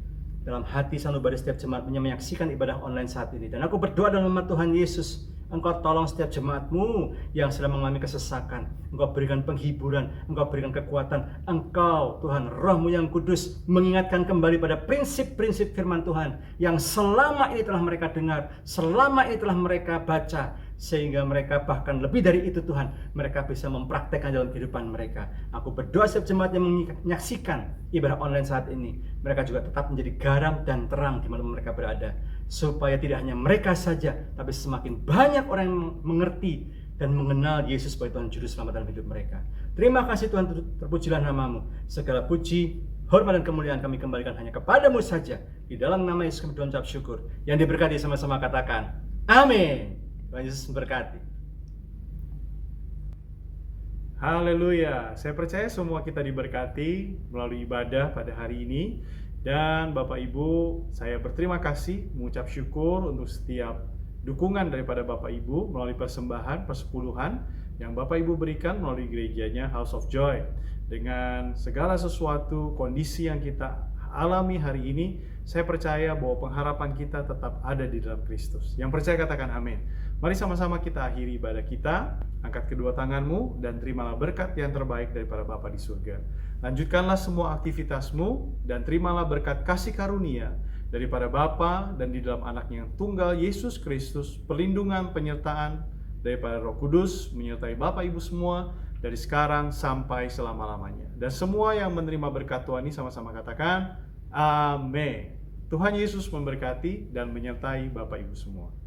dalam hati sanubari setiap jemaat menyaksikan ibadah online saat ini. Dan aku berdoa dalam nama Tuhan Yesus, Engkau tolong setiap jemaat-Mu yang sedang mengalami kesesakan. Engkau berikan penghiburan, Engkau berikan kekuatan. Engkau, Tuhan, Roh-Mu yang Kudus mengingatkan kembali pada prinsip-prinsip firman Tuhan yang selama ini telah mereka dengar, selama ini telah mereka baca, sehingga mereka bahkan lebih dari itu Tuhan, mereka bisa mempraktekkan dalam kehidupan mereka. Aku berdoa setiap jemaat yang menyaksikan ibadah online saat ini, mereka juga tetap menjadi garam dan terang di mana mereka berada, supaya tidak hanya mereka saja, tapi semakin banyak orang yang mengerti dan mengenal Yesus sebagai Tuhan Juru Selamat dalam hidup mereka. Terima kasih Tuhan, terpujilah nama-Mu. Segala puji, hormat dan kemuliaan kami kembalikan hanya kepadamu saja. Di dalam nama Yesus kami ucap syukur. Yang diberkati sama-sama katakan, amin. Tuhan Yesus memberkati. Haleluya. Saya percaya semua kita diberkati melalui ibadah pada hari ini. Dan Bapak Ibu, saya berterima kasih, mengucap syukur untuk setiap dukungan daripada Bapak Ibu melalui persembahan, persepuluhan yang Bapak Ibu berikan melalui gerejanya House of Joy. Dengan segala sesuatu kondisi yang kita alami hari ini, saya percaya bahwa pengharapan kita tetap ada di dalam Kristus. Yang percaya katakan amin. Mari sama-sama kita akhiri ibadah kita. Angkat kedua tanganmu dan terimalah berkat yang terbaik daripada Bapa di surga. Lanjutkanlah semua aktivitasmu dan terimalah berkat kasih karunia daripada Bapa dan di dalam Anaknya yang tunggal Yesus Kristus, perlindungan, penyertaan daripada Roh Kudus menyertai Bapak Ibu semua dari sekarang sampai selama-lamanya. Dan semua yang menerima berkat Tuhan ini sama-sama katakan amin. Tuhan Yesus memberkati dan menyertai Bapak Ibu semua.